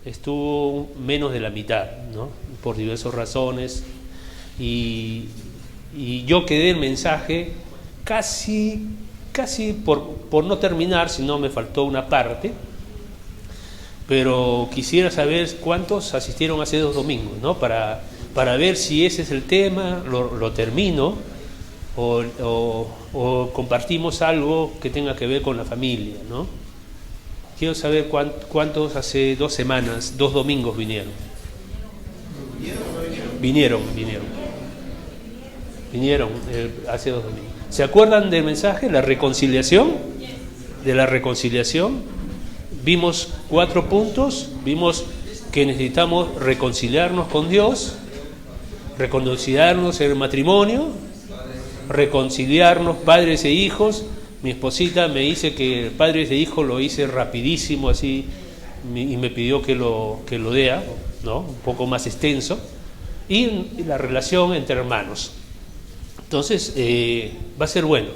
estuvo menos de la mitad, ¿no? Por diversas razones, y yo quedé el mensaje casi por no terminar, si no me faltó una parte, pero quisiera saber cuántos asistieron hace 2 domingos, ¿no? Para ver si ese es el tema, lo termino, o compartimos algo que tenga que ver con la familia, ¿no? Quiero saber cuántos hace 2 semanas, 2 domingos vinieron. Vinieron hace 2 domingos. ¿Se acuerdan del mensaje? La reconciliación. De la reconciliación. Vimos 4 puntos. Vimos que necesitamos reconciliarnos con Dios, reconciliarnos en el matrimonio, reconciliarnos padres e hijos. Mi esposita me dice que padres e hijos lo hice rapidísimo así, y me pidió que lo lea, ¿no? Un poco más extenso. Y la relación entre hermanos. Entonces va a ser bueno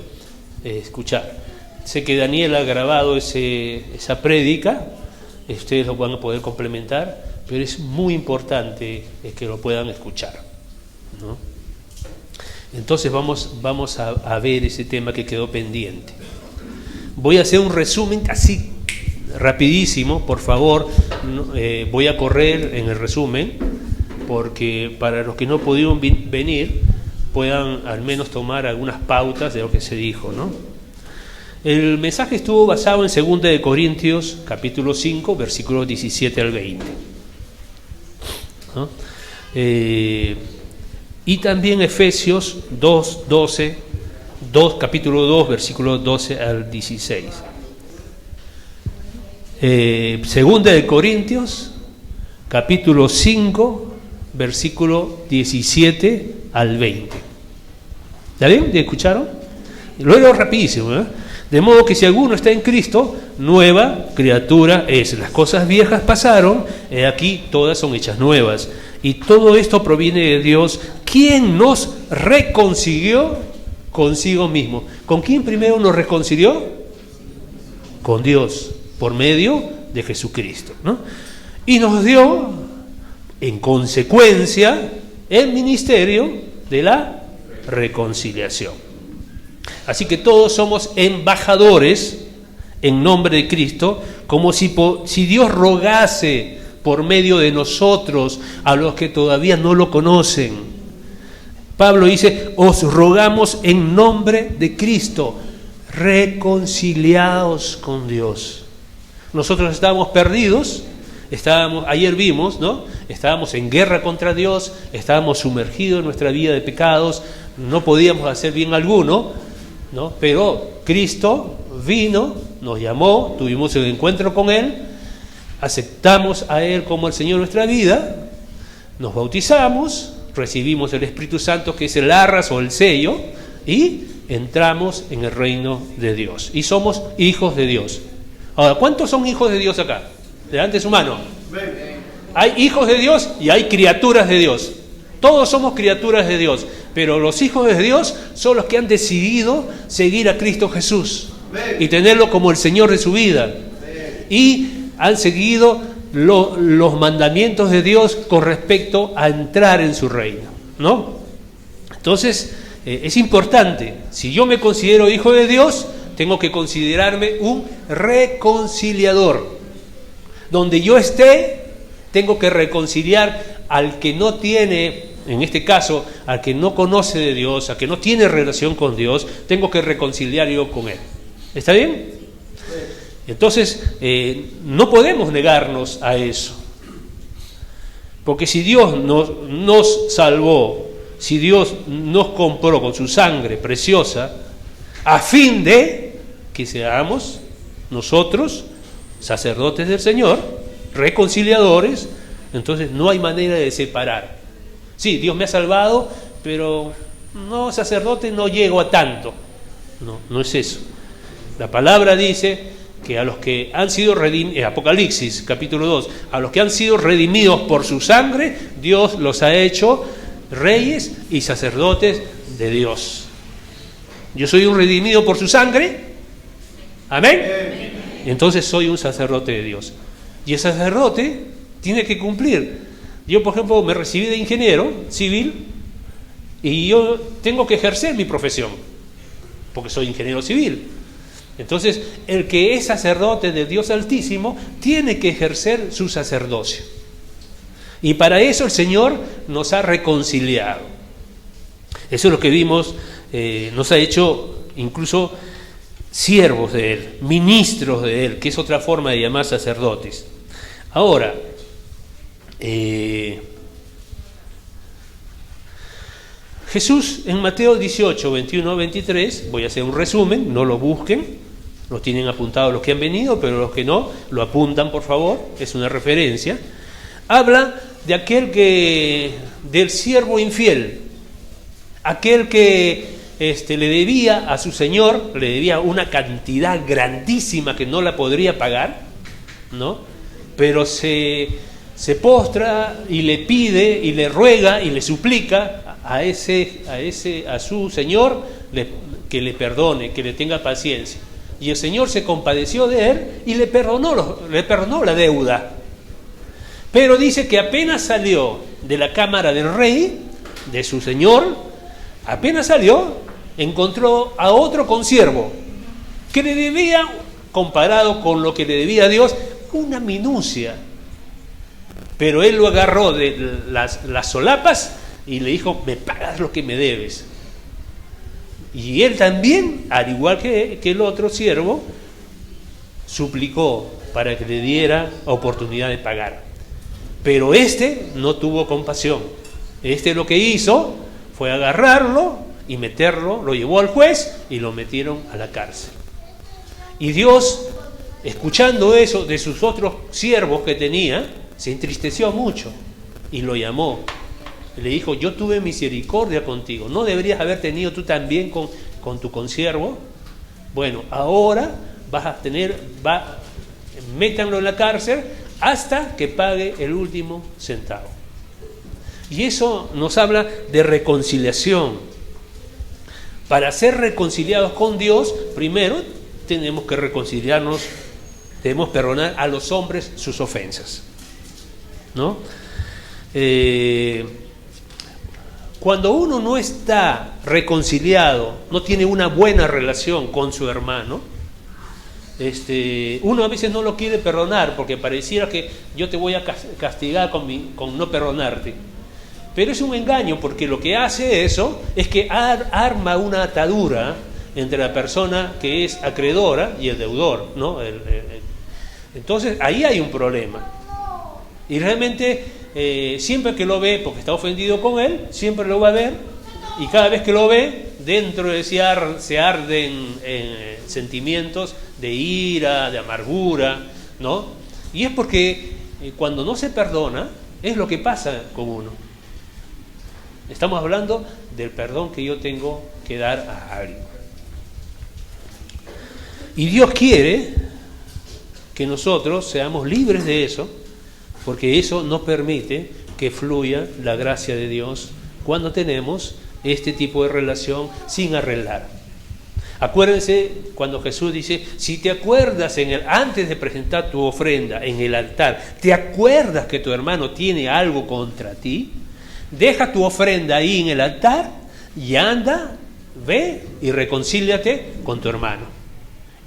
escuchar. Sé que Daniel ha grabado esa prédica, ustedes lo van a poder complementar, pero es muy importante que lo puedan escuchar, ¿no? Entonces vamos a ver ese tema que quedó pendiente. Voy a hacer un resumen casi rapidísimo, por favor. Voy a correr en el resumen, porque para los que no pudieron venir puedan al menos tomar algunas pautas de lo que se dijo, ¿no? El mensaje estuvo basado en 2 de Corintios, capítulo 5, versículos 17 al 20, ¿no? Y también Efesios 2:12, capítulo 2, versículos 12 al 16. 2 de Corintios, capítulo 5, versículo 17 al 20. ¿Está bien? ¿Ya escucharon? Luego rapidísimo, ¿eh? De modo que si alguno está en Cristo, nueva criatura es. Las cosas viejas pasaron, he aquí todas son hechas nuevas. Y todo esto proviene de Dios, quien nos reconcilió consigo mismo. ¿Con quién primero nos reconcilió? Con Dios, por medio de Jesucristo, ¿no? Y nos dio, en consecuencia, el ministerio de la reconciliación. Así que todos somos embajadores en nombre de Cristo, como si Dios rogase por medio de nosotros a los que todavía no lo conocen. Pablo dice: os rogamos en nombre de Cristo, reconciliaos con Dios. Nosotros estábamos perdidos, ayer vimos, ¿no? Estábamos en guerra contra Dios, estábamos sumergidos en nuestra vida de pecados, no podíamos hacer bien alguno, ¿no? Pero Cristo vino, nos llamó, tuvimos un encuentro con Él, aceptamos a Él como el Señor de nuestra vida, nos bautizamos, recibimos el Espíritu Santo, que es el arras o el sello, y entramos en el reino de Dios. Y somos hijos de Dios. Ahora, ¿cuántos son hijos de Dios acá? Delante de su mano. Hay hijos de Dios y hay criaturas de Dios. Todos somos criaturas de Dios, pero los hijos de Dios son los que han decidido seguir a Cristo Jesús y tenerlo como el Señor de su vida. Y han seguido los mandamientos de Dios con respecto a entrar en su reino, ¿no? Entonces, es importante. Si yo me considero hijo de Dios, tengo que considerarme un reconciliador. Donde yo esté, tengo que reconciliar al que no tiene, en este caso, al que no conoce de Dios, al que no tiene relación con Dios, tengo que reconciliar yo con Él. ¿Está bien? Entonces, no podemos negarnos a eso. Porque si Dios nos salvó, si Dios nos compró con su sangre preciosa, a fin de que seamos nosotros sacerdotes del Señor, reconciliadores, entonces no hay manera de separar. Sí, Dios me ha salvado, pero no, sacerdote, no llego a tanto. No es eso. La palabra dice que a los que han sido redimidos, Apocalipsis capítulo 2, a los que han sido redimidos por su sangre, Dios los ha hecho reyes y sacerdotes de Dios. Yo soy un redimido por su sangre, amén. Y entonces soy un sacerdote de Dios. Y el sacerdote tiene que cumplir. Yo, por ejemplo, me recibí de ingeniero civil y yo tengo que ejercer mi profesión, porque soy ingeniero civil. Entonces, el que es sacerdote de Dios Altísimo tiene que ejercer su sacerdocio. Y para eso el Señor nos ha reconciliado. Eso es lo que vimos, nos ha hecho incluso siervos de Él, ministros de Él, que es otra forma de llamar sacerdotes. Ahora, Jesús en Mateo 18, 21, 23, voy a hacer un resumen, no lo busquen, lo tienen apuntado los que han venido, pero los que no, lo apuntan por favor, es una referencia. Habla de aquel del siervo infiel, aquel que le debía a su señor, le debía una cantidad grandísima que no la podría pagar, ¿no? Pero se postra y le pide y le ruega y le suplica a su señor que le perdone, que le tenga paciencia. Y el Señor se compadeció de él y le perdonó la deuda. Pero dice que apenas salió de la cámara del rey, de su señor, apenas salió, encontró a otro consiervo que le debía, comparado con lo que le debía a Dios, una minucia. Pero él lo agarró de las solapas y le dijo: me pagas lo que me debes. Y él también, al igual que el otro siervo, suplicó para que le diera oportunidad de pagar. Pero no tuvo compasión. Lo que hizo fue agarrarlo y meterlo, lo llevó al juez y lo metieron a la cárcel. Y Dios, escuchando eso de sus otros siervos que tenía, se entristeció mucho y lo llamó. Le dijo: yo tuve misericordia contigo, ¿no deberías haber tenido tú también con tu consiervo? Bueno, ahora métanlo en la cárcel hasta que pague el último centavo. Y eso nos habla de reconciliación. Para ser reconciliados con Dios, primero tenemos que reconciliarnos, debemos perdonar a los hombres sus ofensas, ¿no? Cuando uno no está reconciliado, no tiene una buena relación con su hermano, uno a veces no lo quiere perdonar porque pareciera que yo te voy a castigar con no perdonarte. Pero es un engaño, porque lo que hace eso es que arma una atadura entre la persona que es acreedora y el deudor, ¿no? Entonces ahí hay un problema. Y realmente siempre que lo ve, porque está ofendido con él, siempre lo va a ver, y cada vez que lo ve, dentro de sí se arden sentimientos de ira, de amargura, ¿no? Y es porque cuando no se perdona, es lo que pasa con uno. Estamos hablando del perdón que yo tengo que dar a alguien. Y Dios quiere que nosotros seamos libres de eso, porque eso nos permite que fluya la gracia de Dios cuando tenemos este tipo de relación sin arreglar. Acuérdense cuando Jesús dice: si te acuerdas antes de presentar tu ofrenda en el altar, te acuerdas que tu hermano tiene algo contra ti, deja tu ofrenda ahí en el altar y anda, ve y reconcíliate con tu hermano.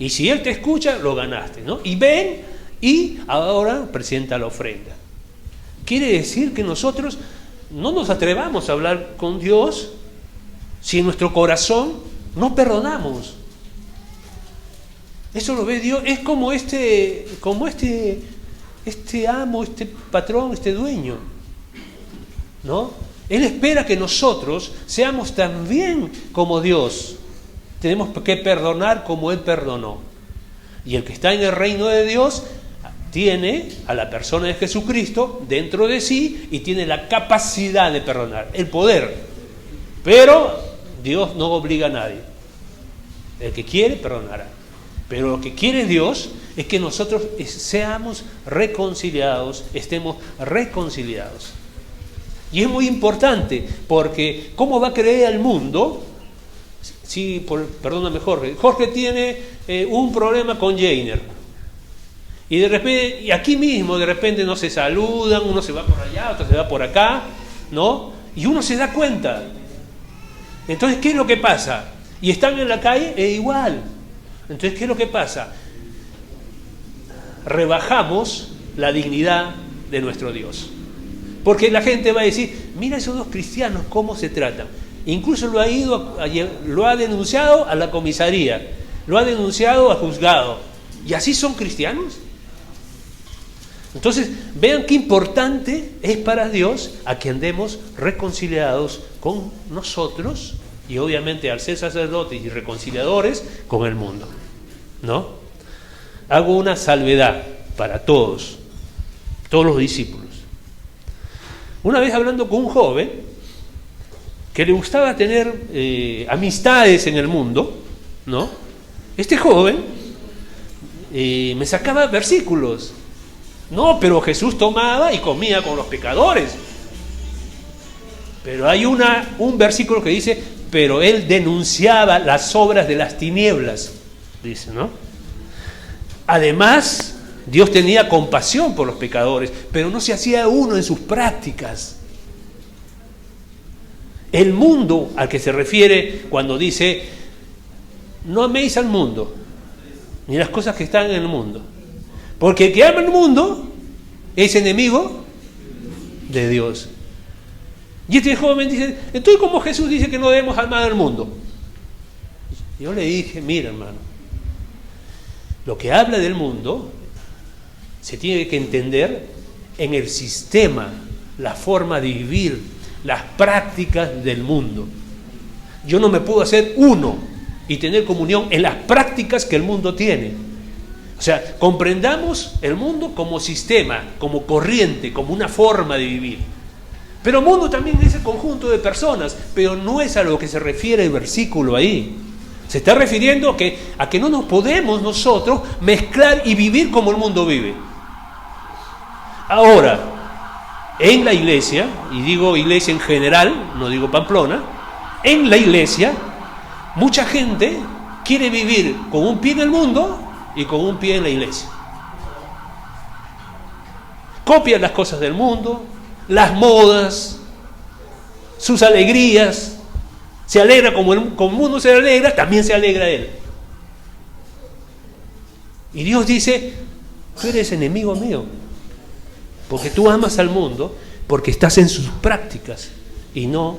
Y si él te escucha, lo ganaste, ¿no? Y ven y ahora presenta la ofrenda. Quiere decir que nosotros no nos atrevamos a hablar con Dios si en nuestro corazón no perdonamos. Eso lo ve Dios. Es como este amo, este patrón, este dueño, ¿no? Él espera que nosotros seamos también como Dios. Tenemos que perdonar como Él perdonó. Y el que está en el reino de Dios tiene a la persona de Jesucristo dentro de sí y tiene la capacidad de perdonar, el poder. Pero Dios no obliga a nadie. El que quiere, perdonará. Pero lo que quiere Dios es que nosotros seamos reconciliados, estemos reconciliados. Y es muy importante, porque ¿cómo va a creer el mundo? Perdóname Jorge. Jorge tiene un problema con Jainer. Y de repente, y aquí mismo de repente no se saludan, uno se va por allá, otro se va por acá, ¿no? Y uno se da cuenta. Entonces, ¿qué es lo que pasa? Y están en la calle, es igual. Entonces, ¿qué es lo que pasa? Rebajamos la dignidad de nuestro Dios. Porque la gente va a decir, mira esos dos cristianos cómo se tratan. Incluso lo ha denunciado a la comisaría, lo ha denunciado al juzgado. ¿Y así son cristianos? Entonces, vean qué importante es para Dios a que andemos reconciliados con nosotros y obviamente al ser sacerdotes y reconciliadores con el mundo, ¿no? Hago una salvedad para todos los discípulos. Una vez hablando con un joven que le gustaba tener amistades en el mundo, ¿no? Este joven me sacaba versículos. No, pero Jesús tomaba y comía con los pecadores. Pero hay un versículo que dice, pero él denunciaba las obras de las tinieblas, dice, ¿no? Además, Dios tenía compasión por los pecadores, pero no se hacía uno en sus prácticas. El mundo al que se refiere cuando dice, no améis al mundo, ni las cosas que están en el mundo. Porque el que ama el mundo es enemigo de Dios. Y este joven dice, entonces ¿cómo Jesús dice que no debemos amar al mundo? Yo le dije, mira hermano, lo que habla del mundo se tiene que entender en el sistema, la forma de vivir, las prácticas del mundo. Yo no me puedo hacer uno y tener comunión en las prácticas que el mundo tiene. O sea, comprendamos el mundo como sistema, como corriente, como una forma de vivir. Pero el mundo también es el conjunto de personas, pero no es a lo que se refiere el versículo ahí. Se está refiriendo a que no nos podemos nosotros mezclar y vivir como el mundo vive. Ahora, en la iglesia, y digo iglesia en general, no digo Pamplona, en la iglesia, mucha gente quiere vivir con un pie en el mundo y con un pie en la iglesia. Copian las cosas del mundo, las modas, sus alegrías, se alegra como el mundo se alegra, también se alegra él. Y Dios dice, tú eres enemigo mío, porque tú amas al mundo, porque estás en sus prácticas y no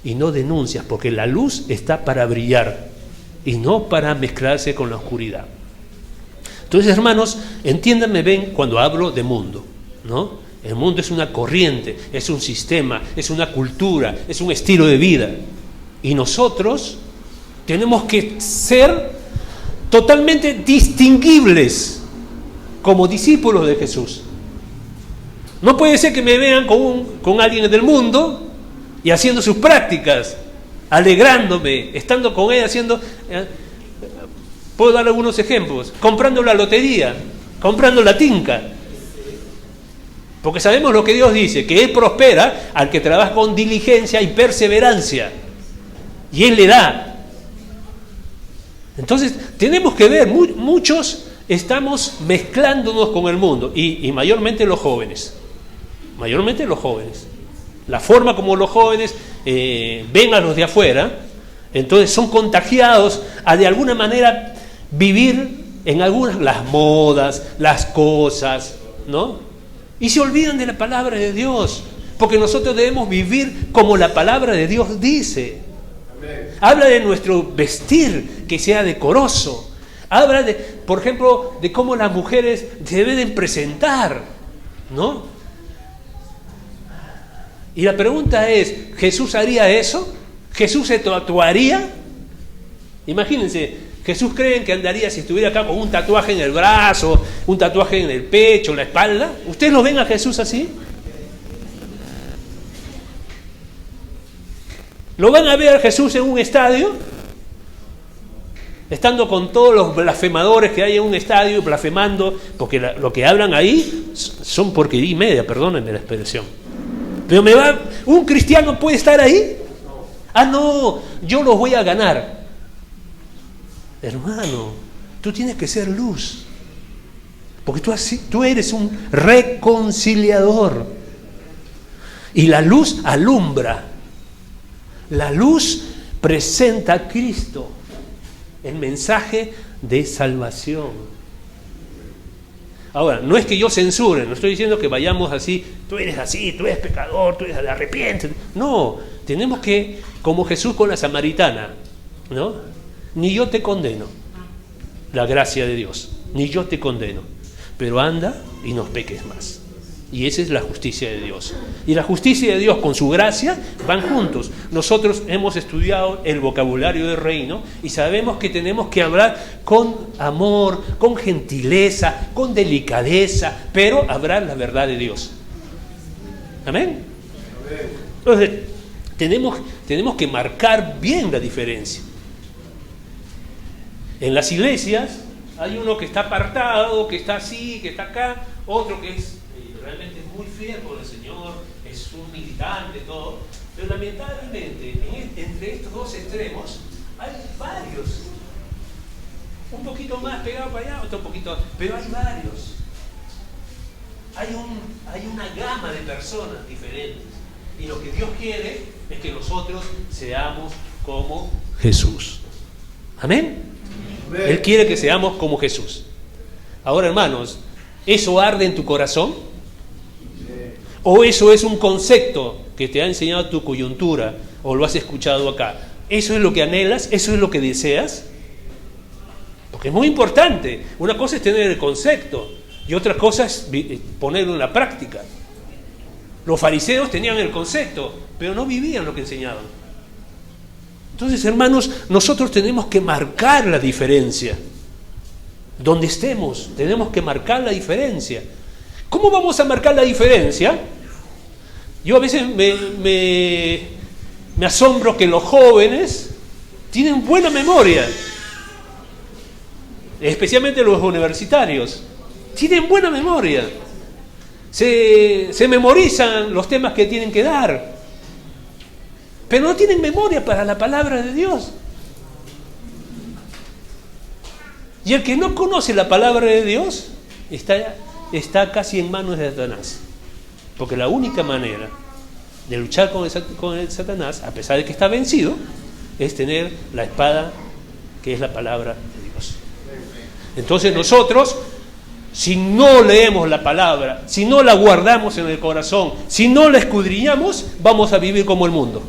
denuncias, porque la luz está para brillar y no para mezclarse con la oscuridad. Entonces, hermanos, entiéndanme bien cuando hablo de mundo, ¿no? El mundo es una corriente, es un sistema, es una cultura, es un estilo de vida. Y nosotros tenemos que ser totalmente distinguibles como discípulos de Jesús. No puede ser que me vean con alguien del mundo y haciendo sus prácticas, alegrándome, estando con él, haciendo... Puedo dar algunos ejemplos. Comprando la lotería, comprando la tinca. Porque sabemos lo que Dios dice, que Él prospera al que trabaja con diligencia y perseverancia. Y Él le da. Entonces, tenemos que ver, muchos estamos mezclándonos con el mundo, y mayormente los jóvenes. Mayormente los jóvenes. La forma como los jóvenes ven a los de afuera, entonces son contagiados a de alguna manera vivir en algunas las modas, las cosas, ¿no? Y se olvidan de la palabra de Dios, porque nosotros debemos vivir como la palabra de Dios dice. Habla de nuestro vestir, que sea decoroso. Habla de, por ejemplo, de cómo las mujeres se deben presentar, ¿no? Y la pregunta es, ¿Jesús haría eso? ¿Jesús se tatuaría? Imagínense, Jesús creen que andaría si estuviera acá con un tatuaje en el brazo, un tatuaje en el pecho, en la espalda. ¿Ustedes lo ven a Jesús así? ¿Lo van a ver a Jesús en un estadio? Estando con todos los blasfemadores que hay en un estadio, blasfemando, porque lo que hablan ahí son porquería y media, perdónenme la expresión. Pero ¿un cristiano puede estar ahí? Ah, no, yo los voy a ganar. Hermano, tú tienes que ser luz. Porque tú eres un reconciliador. Y la luz alumbra. La luz presenta a Cristo, el mensaje de salvación. Ahora, no es que yo censure, no estoy diciendo que vayamos así, tú eres pecador, tú eres arrepiéntete. No, tenemos que, como Jesús con la samaritana, ¿no? Ni yo te condeno, la gracia de Dios, ni yo te condeno, pero anda y no peques más. Y esa es la justicia de Dios. Y la justicia de Dios con su gracia van juntos. Nosotros hemos estudiado el vocabulario del reino y sabemos que tenemos que hablar con amor, con gentileza, con delicadeza, pero hablar la verdad de Dios. ¿Amén? Entonces, tenemos que marcar bien la diferencia. En las iglesias hay uno que está apartado, que está así, que está acá, otro que es realmente muy fiel con el Señor, es un militante, todo, pero lamentablemente entre estos dos extremos hay varios, un poquito más pegado para allá, otro poquito, pero hay varios, hay una gama de personas diferentes, y lo que Dios quiere es que nosotros seamos como Jesús. ¿Amén? Él quiere que seamos como Jesús. Ahora, hermanos, ¿eso arde en tu corazón? ¿O eso es un concepto que te ha enseñado tu coyuntura o lo has escuchado acá? ¿Eso es lo que anhelas? ¿Eso es lo que deseas? Porque es muy importante. Una cosa es tener el concepto y otra cosa es ponerlo en la práctica. Los fariseos tenían el concepto, pero no vivían lo que enseñaban. Entonces, hermanos, nosotros tenemos que marcar la diferencia. Donde estemos, tenemos que marcar la diferencia. ¿Cómo vamos a marcar la diferencia? Yo a veces me asombro que los jóvenes tienen buena memoria, especialmente los universitarios. Tienen buena memoria. Se memorizan los temas que tienen que dar, pero no tienen memoria para la palabra de Dios. Y el que no conoce la palabra de Dios está casi en manos de Satanás. Porque la única manera de luchar con el Satanás, a pesar de que está vencido, es tener la espada que es la palabra de Dios. Entonces nosotros, si no leemos la palabra, si no la guardamos en el corazón, si no la escudriñamos, vamos a vivir como el mundo.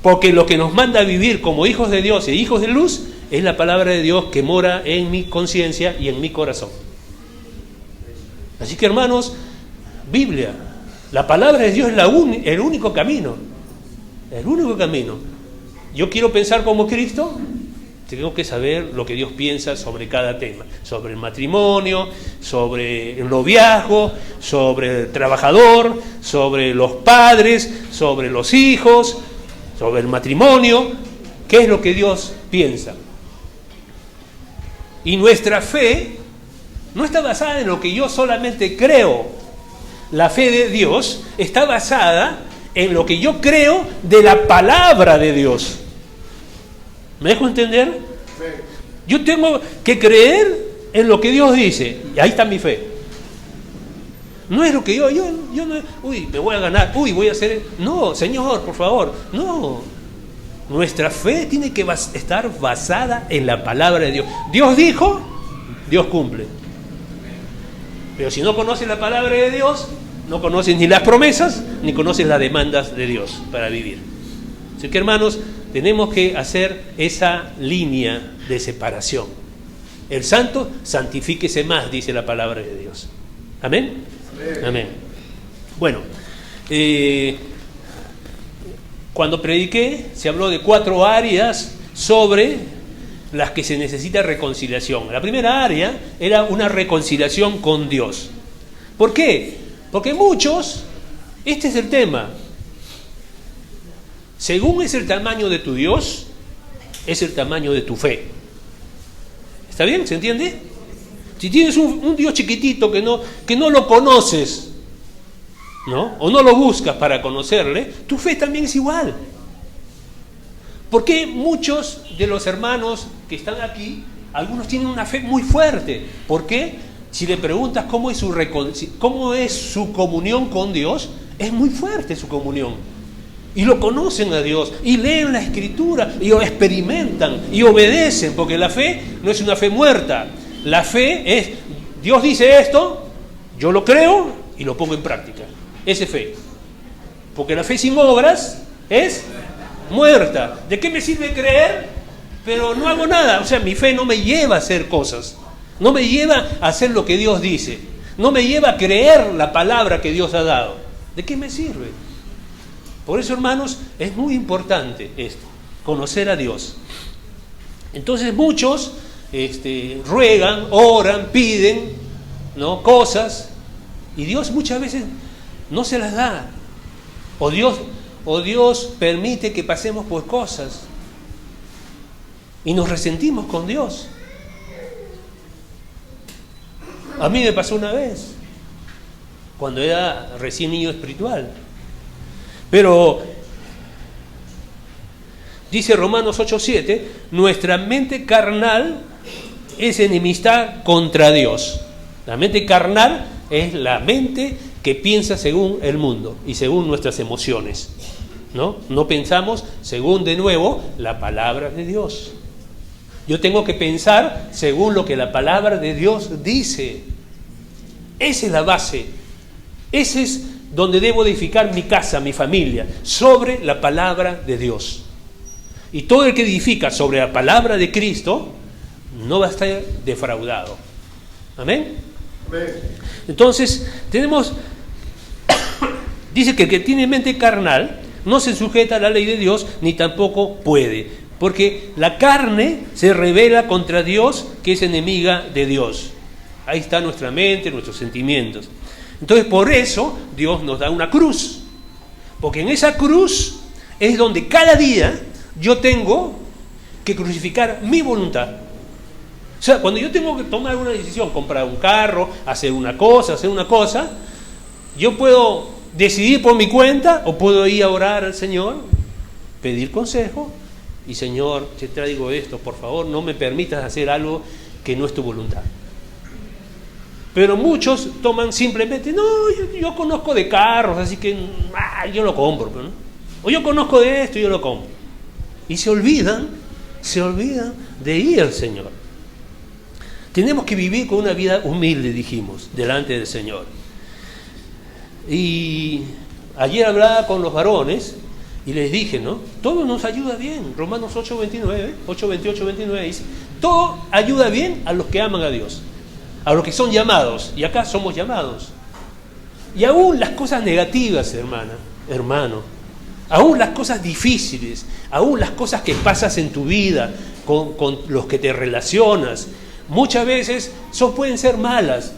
Porque lo que nos manda a vivir como hijos de Dios e hijos de luz es la palabra de Dios que mora en mi conciencia y en mi corazón. Así que, hermanos, Biblia, la palabra de Dios es el único camino. El único camino. Yo quiero pensar como Cristo, tengo que saber lo que Dios piensa sobre cada tema. Sobre el matrimonio, sobre el noviazgo, sobre el trabajador, sobre los padres, sobre los hijos, sobre el matrimonio. ¿Qué es lo que Dios piensa? Y nuestra fe no está basada en lo que yo solamente creo. La fe de Dios está basada en lo que yo creo de la palabra de Dios. ¿Me dejo entender? Yo tengo que creer en lo que Dios dice. Y ahí está mi fe. No es lo que yo no, me voy a ganar, voy a hacer. No, Señor, por favor, no. Nuestra fe tiene que estar basada en la palabra de Dios. Dios dijo, Dios cumple. Pero si no conoces la palabra de Dios, no conoces ni las promesas, ni conoces las demandas de Dios para vivir. Así que, hermanos, tenemos que hacer esa línea de separación. El santo, santifíquese más, dice la palabra de Dios. ¿Amén? Amén. Amén. Bueno, cuando prediqué, se habló de 4 áreas sobre las que se necesita reconciliación. La primera área era una reconciliación con Dios. ¿Por qué? Porque muchos, este es el tema, según es el tamaño de tu Dios, es el tamaño de tu fe. ¿Está bien? ¿Se entiende? Si tienes un Dios chiquitito que no lo conoces, ¿no? O no lo buscas para conocerle, tu fe también es igual. ¿Por qué muchos de los hermanos que están aquí Algunos tienen una fe muy fuerte. ¿Por qué? Si le preguntas cómo es su comunión con Dios, es muy fuerte su comunión. Y lo conocen a Dios, y leen la Escritura, y lo experimentan, y obedecen, porque la fe no es una fe muerta. La fe es, Dios dice esto, yo lo creo y lo pongo en práctica. Esa es fe. Porque la fe sin obras es muerta. ¿De qué me sirve creer? Pero no hago nada. O sea, mi fe no me lleva a hacer cosas. No me lleva a hacer lo que Dios dice. No me lleva a creer la palabra que Dios ha dado. ¿De qué me sirve? Por eso, hermanos, es muy importante esto, conocer a Dios. Entonces muchos ruegan, oran, piden, ¿no?, cosas, y Dios muchas veces no se las da. O Dios permite que pasemos por cosas y nos resentimos con Dios. A mí me pasó una vez, cuando era recién niño espiritual. Pero dice Romanos 8:7, nuestra mente carnal es enemistad contra Dios. La mente carnal es la mente que piensa según el mundo y según nuestras emociones. No pensamos según, de nuevo, la palabra de Dios. Yo tengo que pensar según lo que la palabra de Dios dice. Esa es la base. Ese es donde debo edificar mi casa, mi familia, sobre la palabra de Dios. Y todo el que edifica sobre la palabra de Cristo no va a estar defraudado. ¿Amén? Amén. Entonces, dice que el que tiene mente carnal no se sujeta a la ley de Dios, ni tampoco puede. Porque la carne se rebela contra Dios, que es enemiga de Dios. Ahí está nuestra mente, nuestros sentimientos. Entonces, por eso Dios nos da una cruz, porque en esa cruz es donde cada día yo tengo que crucificar mi voluntad. O sea, cuando yo tengo que tomar una decisión, comprar un carro, hacer una cosa, yo puedo decidir por mi cuenta o puedo ir a orar al Señor, pedir consejo, y Señor, te traigo esto, por favor, no me permitas hacer algo que no es tu voluntad. Pero muchos toman simplemente, no, yo conozco de carros, así que yo lo compro, ¿no? O yo conozco de esto y yo lo compro. Y se olvidan de ir al Señor. Tenemos que vivir con una vida humilde, dijimos, delante del Señor. Y ayer hablaba con los varones y les dije, ¿no? Todo nos ayuda bien. Romanos 8:28-29 dice, todo ayuda bien a los que aman a Dios, a los que son llamados, y acá somos llamados. Y aún las cosas negativas, hermano, aún las cosas difíciles, aún las cosas que pasas en tu vida, con los que te relacionas, muchas veces pueden ser malas,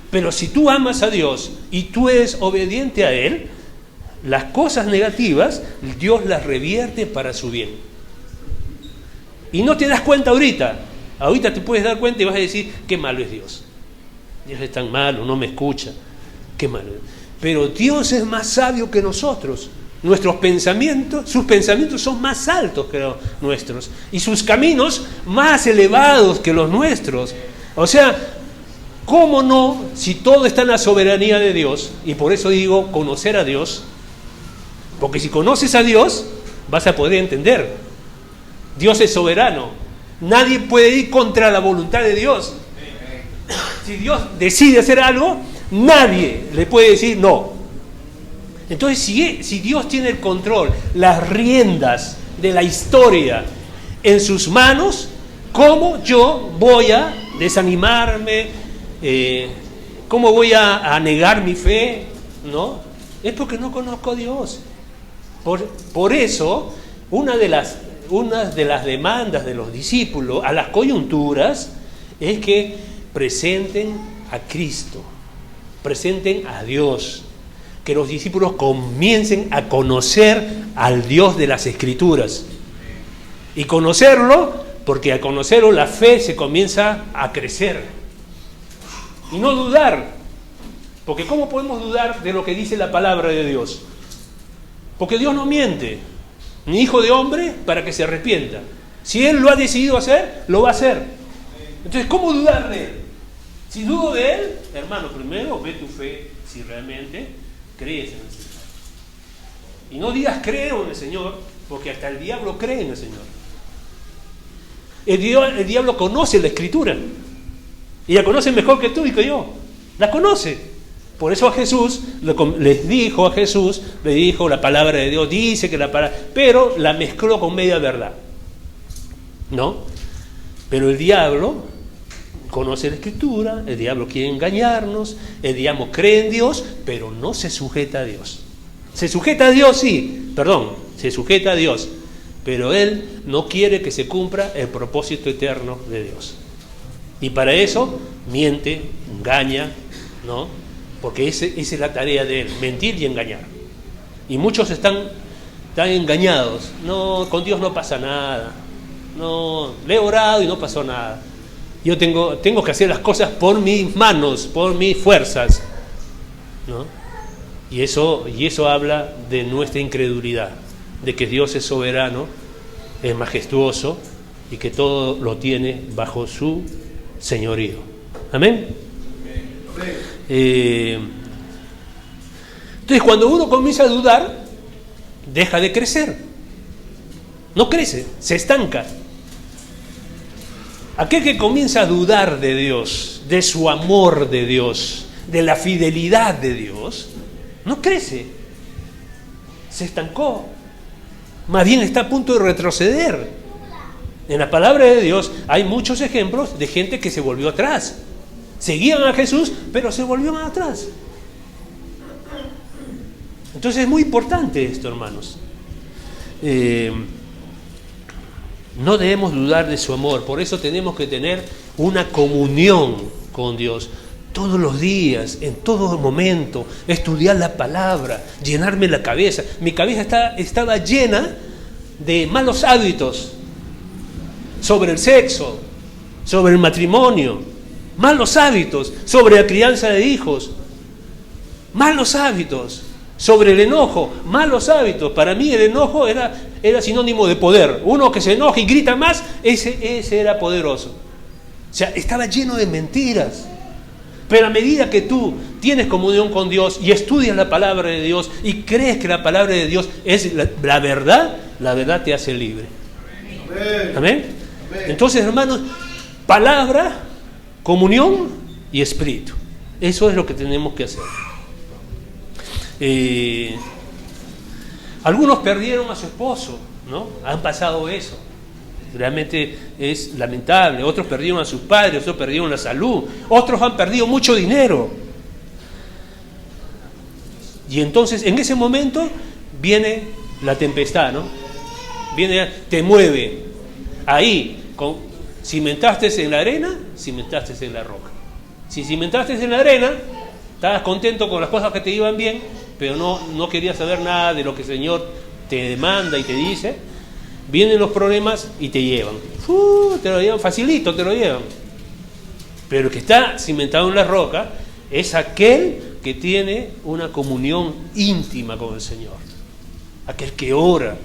pero si tú amas a Dios y tú eres obediente a Él, las cosas negativas, Dios las revierte para su bien. Y no te das cuenta ahorita te puedes dar cuenta y vas a decir, qué malo es Dios. Dios es tan malo, no me escucha, qué malo. Pero Dios es más sabio que nosotros. Sus pensamientos son más altos que los nuestros, y sus caminos más elevados que los nuestros. O sea, ¿cómo no? Si todo está en la soberanía de Dios, y por eso digo conocer a Dios, porque si conoces a Dios, vas a poder entender. Dios es soberano. Nadie puede ir contra la voluntad de Dios. Si Dios decide hacer algo, nadie le puede decir no. Entonces, si Dios tiene el control, las riendas de la historia en sus manos, ¿cómo yo voy a desanimarme? ¿Cómo voy a negar mi fe? ¿No? Es porque no conozco a Dios. Por eso, una de las demandas de los discípulos a las coyunturas es que presenten a Cristo, presenten a Dios, que los discípulos comiencen a conocer al Dios de las Escrituras, y conocerlo, porque al conocerlo la fe se comienza a crecer, y no dudar, porque ¿cómo podemos dudar de lo que dice la palabra de Dios? Porque Dios no miente, ni hijo de hombre para que se arrepienta. Si Él lo ha decidido hacer, lo va a hacer. Entonces, ¿cómo dudar de Él? Si dudo de Él, hermano, primero ve tu fe si realmente crees en el Señor. Y no digas creo en el Señor, porque hasta el diablo cree en el Señor. El diablo conoce la Escritura. Y la conoce mejor que tú y que yo. La conoce. Por eso a Jesús, le dijo la palabra de Dios, dice que la palabra, pero la mezcló con media verdad. ¿No? Pero el diablo conoce la Escritura, el diablo quiere engañarnos, el diablo cree en Dios, pero no se sujeta a Dios. Se sujeta a Dios, sí, se sujeta a Dios, pero él no quiere que se cumpla el propósito eterno de Dios. Y para eso miente, engaña, ¿no? Porque esa es la tarea de él, mentir y engañar. Y muchos están engañados. No, con Dios no pasa nada. No, le he orado y no pasó nada. Yo tengo que hacer las cosas por mis manos, por mis fuerzas, ¿no? Y eso habla de nuestra incredulidad, de que Dios es soberano, es majestuoso y que todo lo tiene bajo su señorío. Amén. Entonces, cuando uno comienza a dudar, deja de crecer. No crece, se estanca. Aquel que comienza a dudar de Dios, de su amor de Dios, de la fidelidad de Dios, no crece. Se estancó. Más bien está a punto de retroceder. En la palabra de Dios hay muchos ejemplos de gente que se volvió atrás. Seguían a Jesús, pero se volvieron atrás. Entonces es muy importante esto, hermanos. No debemos dudar de su amor. Por eso tenemos que tener una comunión con Dios todos los días, en todo momento, estudiar la palabra, llenarme la cabeza. Mi cabeza estaba llena de malos hábitos sobre el sexo, sobre el matrimonio, malos hábitos sobre la crianza de hijos, malos hábitos sobre el enojo, malos hábitos. Para mí el enojo era sinónimo de poder. Uno que se enoja y grita más, ese era poderoso. O sea, estaba lleno de mentiras. Pero a medida que tú tienes comunión con Dios y estudias la palabra de Dios y crees que la palabra de Dios es la verdad te hace libre. ¿Amén? Entonces, hermanos, palabra, comunión y espíritu. Eso es lo que tenemos que hacer. Algunos perdieron a su esposo, ¿no? Han pasado eso. Realmente es lamentable. Otros perdieron a sus padres, otros perdieron la salud, otros han perdido mucho dinero. Y entonces en ese momento viene la tempestad, ¿no? Te mueve. Ahí, cimentaste en la arena, cimentaste en la roca. Si cimentaste en la arena, estabas contento con las cosas que te iban bien, pero no querías saber nada de lo que el Señor te demanda y te dice. Vienen los problemas y te llevan. Te lo llevan facilito, te lo llevan. Pero el que está cimentado en la roca es aquel que tiene una comunión íntima con el Señor. Aquel que ora,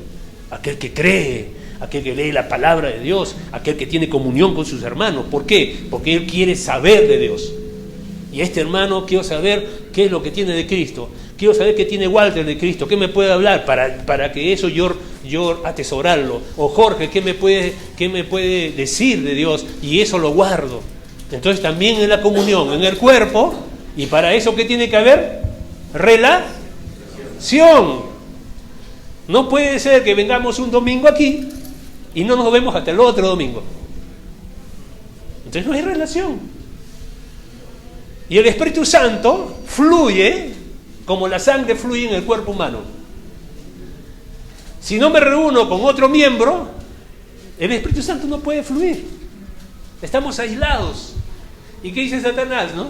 aquel que cree, aquel que lee la palabra de Dios, aquel que tiene comunión con sus hermanos. ¿Por qué? Porque él quiere saber de Dios. Y este hermano, quiero saber qué es lo que tiene de Cristo. Quiero saber qué tiene Walter de Cristo, qué me puede hablar para que eso yo atesorarlo. O Jorge, qué me puede decir de Dios, y eso lo guardo. Entonces también en la comunión, en el cuerpo, y para eso ¿qué tiene que haber? Relación. No puede ser que vengamos un domingo aquí y no nos vemos hasta el otro domingo. Entonces no hay relación. Y el Espíritu Santo fluye como la sangre fluye en el cuerpo humano. Si no me reúno con otro miembro, el Espíritu Santo no puede fluir. Estamos aislados. ¿Y qué dice Satanás, no?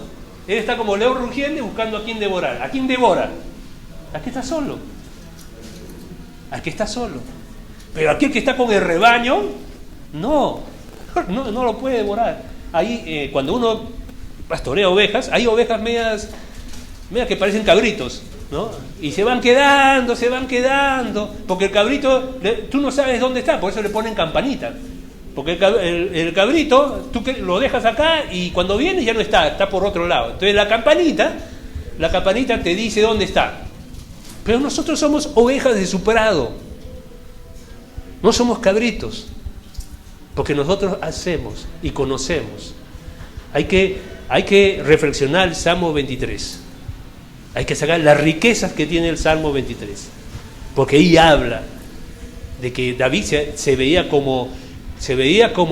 Él está como león rugiente buscando a quién devorar. ¿A quién devora? Aquí está solo. Aquí está solo. Pero aquel que está con el rebaño, no lo puede devorar. Ahí, cuando uno pastorea ovejas, hay ovejas medias que parecen cabritos, ¿no? Y se van quedando, porque el cabrito, tú no sabes dónde está, por eso le ponen campanita. Porque el cabrito, tú lo dejas acá y cuando viene ya no está por otro lado. Entonces la campanita te dice dónde está. Pero nosotros somos ovejas de su prado. No somos cabritos. Porque nosotros hacemos y conocemos. Hay que reflexionar el Salmo 23. Hay que sacar las riquezas que tiene el Salmo 23. Porque ahí habla de que David se veía como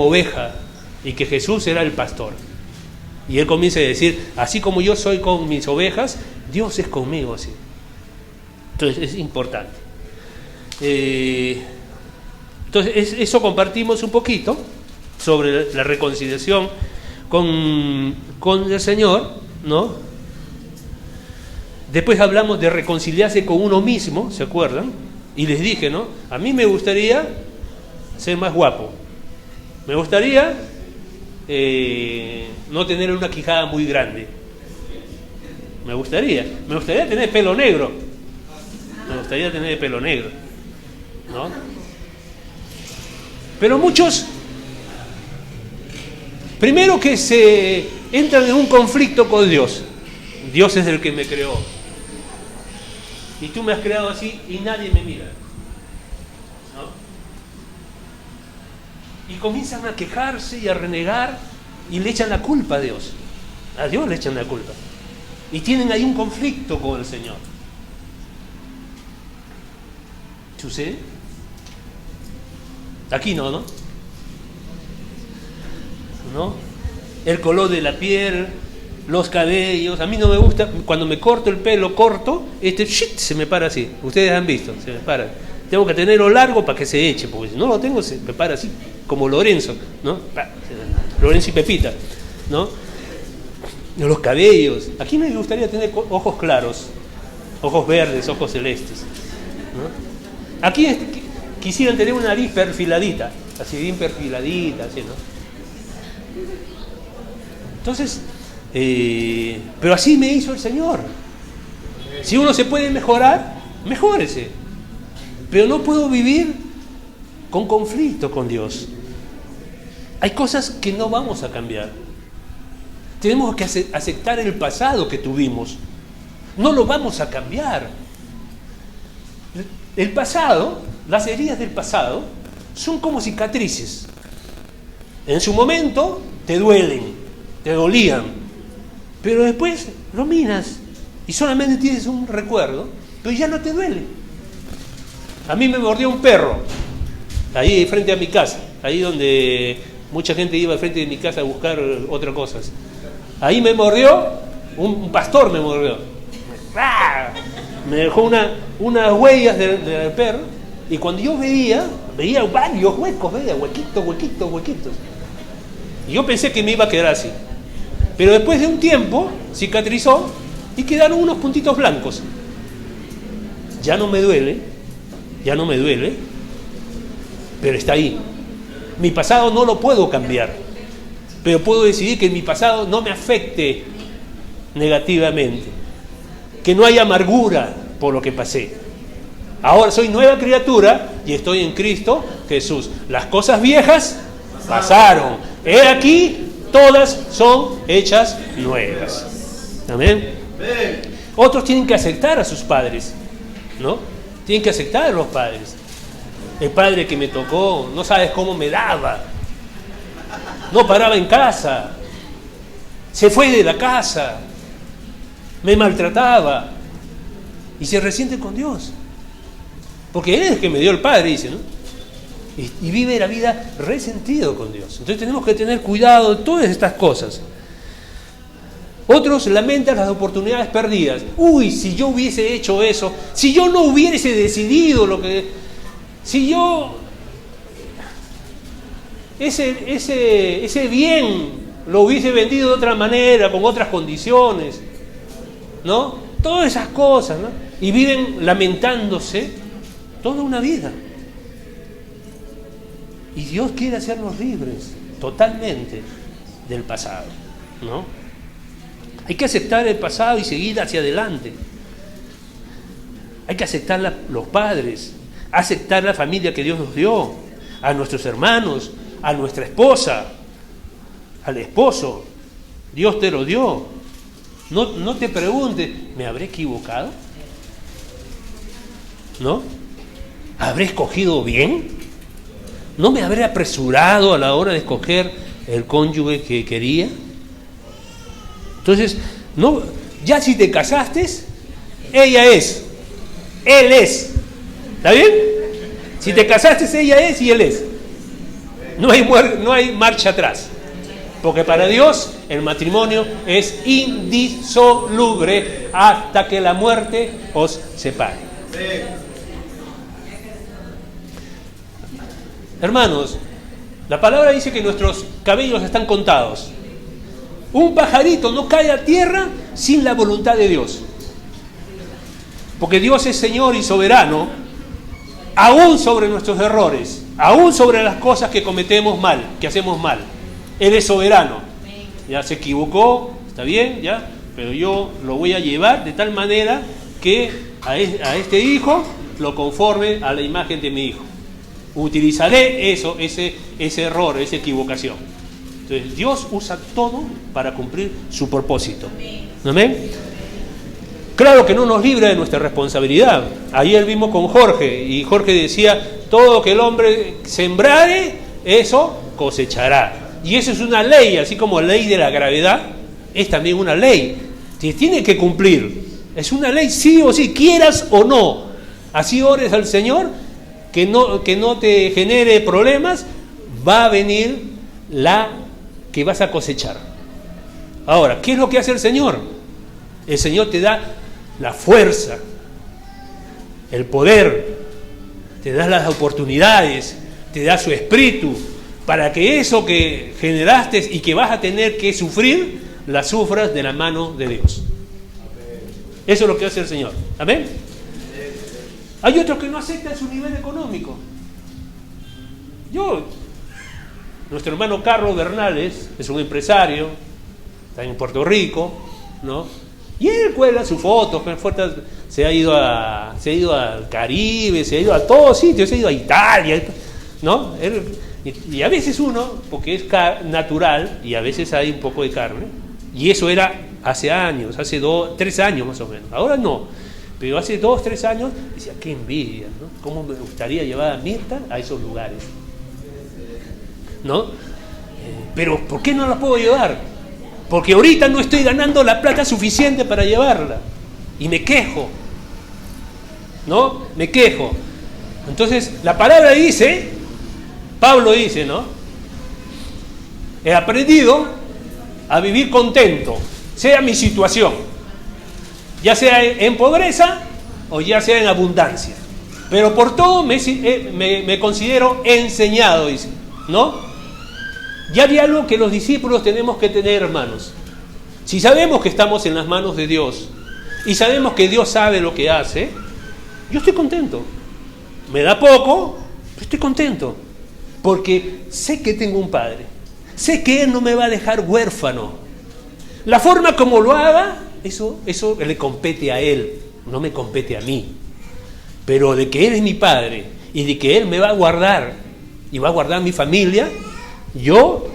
oveja y que Jesús era el pastor. Y él comienza a decir, así como yo soy con mis ovejas, Dios es conmigo así. Entonces es importante. Entonces eso compartimos un poquito sobre la reconciliación con el Señor, ¿no? Después hablamos de reconciliarse con uno mismo, ¿se acuerdan? Y les dije, ¿no? A mí me gustaría ser más guapo. Me gustaría no tener una quijada muy grande. Me gustaría tener pelo negro. ¿No? Pero muchos, primero que se entran en un conflicto con Dios. Dios es el que me creó. Y tú me has creado así y nadie me mira. ¿No? Y comienzan a quejarse y a renegar y le echan la culpa a Dios. A Dios le echan la culpa. Y tienen ahí un conflicto con el Señor. ¿Sucede? Aquí no, ¿no? ¿No? El color de la piel, los cabellos. A mí no me gusta, cuando me corto el pelo corto, se me para así. Ustedes han visto, se me para. Tengo que tenerlo largo para que se eche, porque si no lo tengo, se me para así, como Lorenzo, ¿no? Lorenzo y Pepita, ¿no? Los cabellos. Aquí me gustaría tener ojos claros, ojos verdes, ojos celestes, ¿no? Aquí quisieran tener una nariz perfiladita, así bien perfiladita, así, ¿no? Entonces, pero así me hizo el Señor. Si uno se puede mejorar, mejórese. Pero no puedo vivir con conflicto con Dios. Hay cosas que no vamos a cambiar. Tenemos que aceptar el pasado que tuvimos. No lo vamos a cambiar. El pasado, las heridas del pasado, son como cicatrices. En su momento te duelen, te dolían, pero después lo miras y solamente tienes un recuerdo, pero ya no te duele. A mí me mordió un perro, ahí frente a mi casa, ahí donde mucha gente iba frente de mi casa a buscar otras cosas. Ahí me mordió, un pastor me mordió. ¡Ah! Me dejó unas huellas del perro, y cuando yo veía varios huecos, veía huequitos. Y yo pensé que me iba a quedar así. Pero después de un tiempo cicatrizó y quedaron unos puntitos blancos. Ya no me duele, pero está ahí. Mi pasado no lo puedo cambiar, pero puedo decidir que mi pasado no me afecte negativamente, que no haya amargura por lo que pasé. Ahora soy nueva criatura y estoy en Cristo Jesús. Las cosas viejas pasaron. He aquí, todas son hechas nuevas. Amén. Otros tienen que aceptar a sus padres, ¿no? Tienen que aceptar a los padres. El padre que me tocó, no sabes cómo me daba. No paraba en casa. Se fue de la casa. Me maltrataba. Y se resiente con Dios. Porque Él es el que me dio el Padre, dice, ¿no? Y vive la vida resentido con Dios. Entonces tenemos que tener cuidado de todas estas cosas. Otros lamentan las oportunidades perdidas. Uy, si yo hubiese hecho eso, si yo no hubiese decidido si yo ese bien lo hubiese vendido de otra manera, con otras condiciones, ¿no? Todas esas cosas, ¿no? Y viven lamentándose toda una vida. Y Dios quiere hacernos libres totalmente del pasado, ¿no? Hay que aceptar el pasado y seguir hacia adelante. Hay que aceptar los padres, aceptar la familia que Dios nos dio, a nuestros hermanos, a nuestra esposa, al esposo. Dios te lo dio. No te preguntes, ¿me habré equivocado? ¿No? ¿Habré escogido bien? ¿No me habré apresurado a la hora de escoger el cónyuge que quería? Entonces, no, ya si te casaste, ella es, él es. ¿Está bien? Si te casaste, ella es y él es. No hay marcha atrás. Porque para Dios el matrimonio es indisoluble hasta que la muerte os separe. Hermanos, la palabra dice que nuestros cabellos están contados. Un pajarito no cae a tierra sin la voluntad de Dios. Porque Dios es Señor y soberano, aún sobre nuestros errores, aún sobre las cosas que cometemos mal, que hacemos mal. Él es soberano. Ya se equivocó, está bien, ya, pero yo lo voy a llevar de tal manera que a este hijo lo conforme a la imagen de mi hijo. Utilizaré ese error, esa equivocación. Entonces Dios usa todo para cumplir su propósito. ¿Amén? Claro que no nos libra de nuestra responsabilidad. Ayer vimos con Jorge, y Jorge decía, todo lo que el hombre sembrare, eso cosechará. Y eso es una ley, así como la ley de la gravedad, es también una ley. Se tiene que cumplir. Es una ley sí o sí, quieras o no. Así ores al Señor, que no te genere problemas, va a venir la que vas a cosechar. Ahora, ¿qué es lo que hace el Señor? El Señor te da la fuerza, el poder, te da las oportunidades, te da su espíritu, para que eso que generaste y que vas a tener que sufrir, la sufras de la mano de Dios. Eso es lo que hace el Señor. ¿Amén? Hay otros que no aceptan su nivel económico. Nuestro hermano Carlos Bernales es un empresario, está en Puerto Rico, ¿no? Y él cuelga sus fotos, se ha ido al Caribe, se ha ido a todos sitios, se ha ido a Italia, ¿no? Y a veces uno, porque es natural, y a veces hay un poco de carne, y eso era hace años, hace 3 años más o menos, ahora no, pero hace 2, 3 años, decía, qué envidia, ¿no? ¿Cómo me gustaría llevar a Mirta a esos lugares? ¿No? Pero ¿por qué no la puedo llevar? Porque ahorita no estoy ganando la plata suficiente para llevarla. Y me quejo. ¿No? Me quejo. Entonces, la palabra dice, Pablo dice, ¿no? He aprendido a vivir contento, sea mi situación, ya sea en pobreza o ya sea en abundancia. Pero por todo me considero enseñado, dice, ¿no? Ya había algo que los discípulos tenemos que tener, hermanos. Si sabemos que estamos en las manos de Dios y sabemos que Dios sabe lo que hace, yo estoy contento. Me da poco, pero estoy contento. Porque sé que tengo un Padre. Sé que Él no me va a dejar huérfano. La forma como lo haga, eso le compete a Él, no me compete a mí. Pero de que Él es mi Padre y de que Él me va a guardar y va a guardar mi familia, yo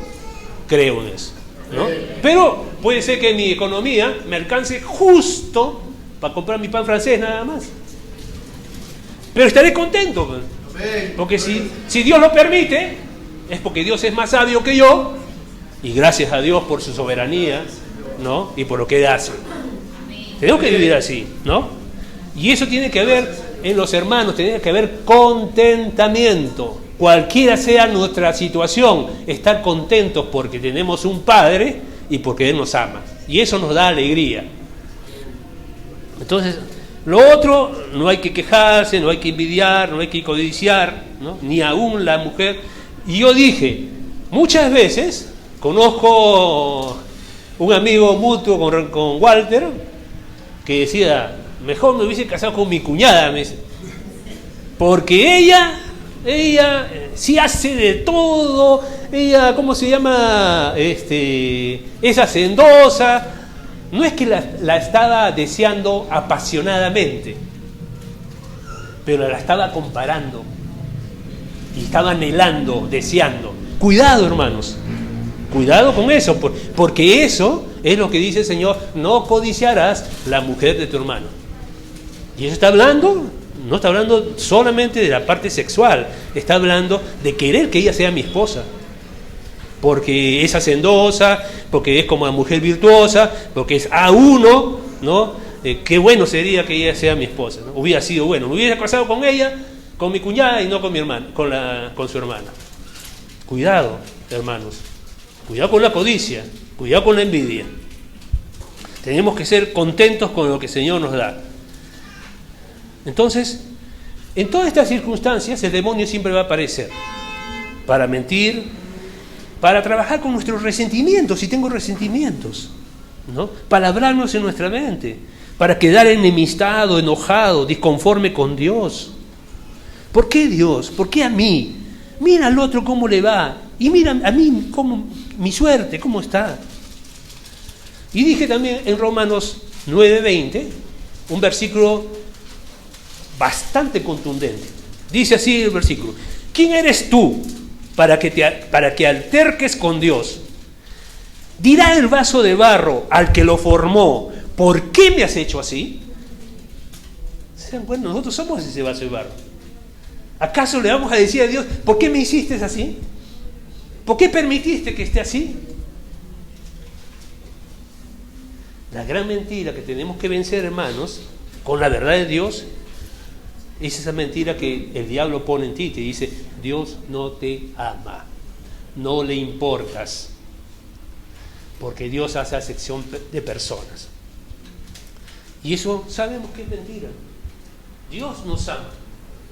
creo en eso, ¿no? Pero puede ser que mi economía me alcance justo para comprar mi pan francés nada más. Pero estaré contento, porque si Dios lo permite, es porque Dios es más sabio que yo, y gracias a Dios por su soberanía, ¿no? Y por lo que Él hace. Tenemos que vivir así, ¿no? Y eso tiene que haber en los hermanos, tiene que haber contentamiento. Cualquiera sea nuestra situación, estar contentos porque tenemos un Padre y porque Él nos ama. Y eso nos da alegría. Entonces, lo otro, no hay que quejarse, no hay que envidiar, no hay que codiciar, ¿no? Ni aún la mujer. Y yo dije, muchas veces, conozco un amigo mutuo con Walter, que decía, mejor me hubiese casado con mi cuñada, me dice, porque ella sí hace de todo, ella, ¿cómo se llama? Es hacendosa. No es que la estaba deseando apasionadamente, pero la estaba comparando. y estaba anhelando, deseando. Cuidado, hermanos, cuidado con eso, porque eso es lo que dice el Señor: no codiciarás la mujer de tu hermano. Y eso está hablando, no está hablando solamente de la parte sexual, está hablando de querer que ella sea mi esposa, porque es hacendosa, porque es como una mujer virtuosa, porque es A1, ¿no? Qué bueno sería que ella sea mi esposa, ¿no? Hubiera sido bueno, me hubiera casado con ella, con mi cuñada y no con mi hermana, con su hermana. Cuidado, hermanos, cuidado con la codicia, cuidado con la envidia. Tenemos que ser contentos con lo que el Señor nos da. Entonces, en todas estas circunstancias el demonio siempre va a aparecer para mentir, para trabajar con nuestros resentimientos, si tengo resentimientos, ¿no? Para hablarnos en nuestra mente, para quedar enemistado, enojado, disconforme con Dios. ¿Por qué Dios? ¿Por qué a mí? Mira al otro cómo le va, y mira a mí cómo, mi suerte, cómo está. Y dije también en Romanos 9:20, un versículo bastante contundente. Dice así el versículo: ¿quién eres tú para que alterques con Dios? Dirá el vaso de barro al que lo formó: ¿por qué me has hecho así? Bueno, nosotros somos ese vaso de barro. ¿Acaso le vamos a decir a Dios: ¿por qué me hiciste así? ¿Por qué permitiste que esté así? La gran mentira que tenemos que vencer, hermanos, con la verdad de Dios, es esa mentira que el diablo pone en ti. Te dice: Dios no te ama, no le importas, porque Dios hace acepción de personas. Y eso sabemos que es mentira. Dios nos ama.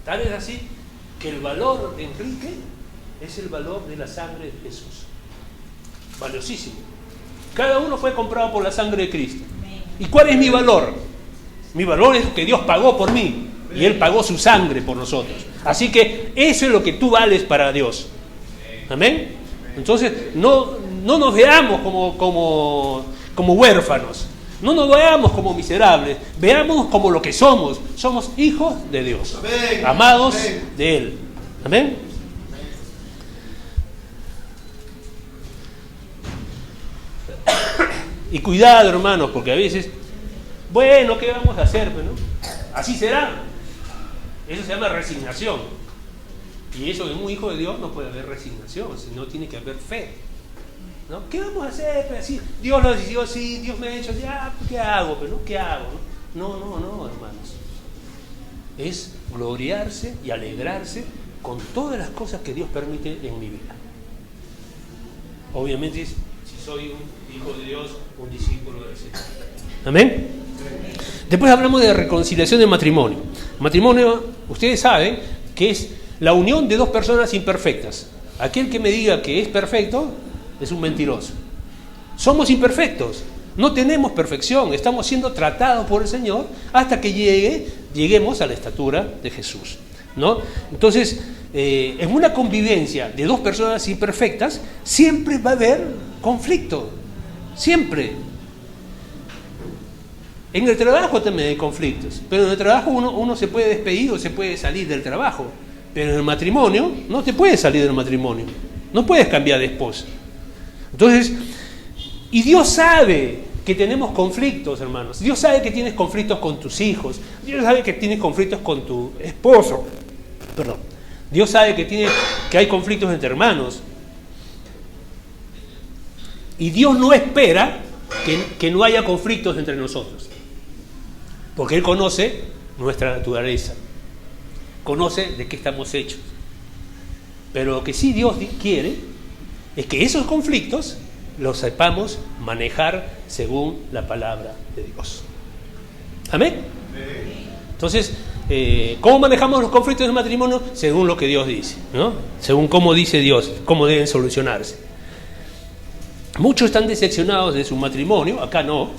Tal es así que el valor de Enrique es el valor de la sangre de Jesús. Valiosísimo. Cada uno fue comprado por la sangre de Cristo. ¿Y cuál es mi valor? Mi valor es que Dios pagó por mí, y Él pagó su sangre por nosotros. Así que eso es lo que tú vales para Dios. Amén. Entonces no nos veamos como huérfanos, no nos veamos como miserables, veamos como lo que somos. Somos hijos de Dios. Amén. Amados. Amén. De Él. Amén. Y cuidado, hermanos, porque a veces, bueno, ¿qué vamos a hacer? Bueno, así será. Eso se llama resignación. Y eso en un hijo de Dios no puede haber resignación, sino tiene que haber fe, ¿no? ¿Qué vamos a hacer? Así, Dios lo decidió así, Dios me ha hecho así, ¿qué hago? Pero ¿qué hago? No, hermanos. Es gloriarse y alegrarse con todas las cosas que Dios permite en mi vida. Obviamente, si soy un hijo de Dios, un discípulo del Señor. ¿Amén? Después hablamos de reconciliación del matrimonio. Matrimonio, ustedes saben que es la unión de dos personas imperfectas. Aquel que me diga que es perfecto es un mentiroso. Somos imperfectos, no tenemos perfección, estamos siendo tratados por el Señor hasta que lleguemos a la estatura de Jesús, ¿no? Entonces, en una convivencia de dos personas imperfectas siempre va a haber conflicto, siempre. En el trabajo también hay conflictos, pero en el trabajo uno se puede despedir o se puede salir del trabajo, pero en el matrimonio no te puedes salir del matrimonio, no puedes cambiar de esposa. Entonces, y Dios sabe que tenemos conflictos, hermanos. Dios sabe que tienes conflictos con tus hijos, Dios sabe que tienes conflictos con tu esposo, perdón. Dios sabe que hay conflictos entre hermanos. Y Dios no espera que no haya conflictos entre nosotros, porque Él conoce nuestra naturaleza, conoce de qué estamos hechos. Pero lo que sí Dios quiere es que esos conflictos los sepamos manejar según la palabra de Dios. ¿Amén? Entonces, ¿cómo manejamos los conflictos del matrimonio? Según lo que Dios dice, ¿no? Según cómo dice Dios, cómo deben solucionarse. Muchos están decepcionados de su matrimonio, acá no,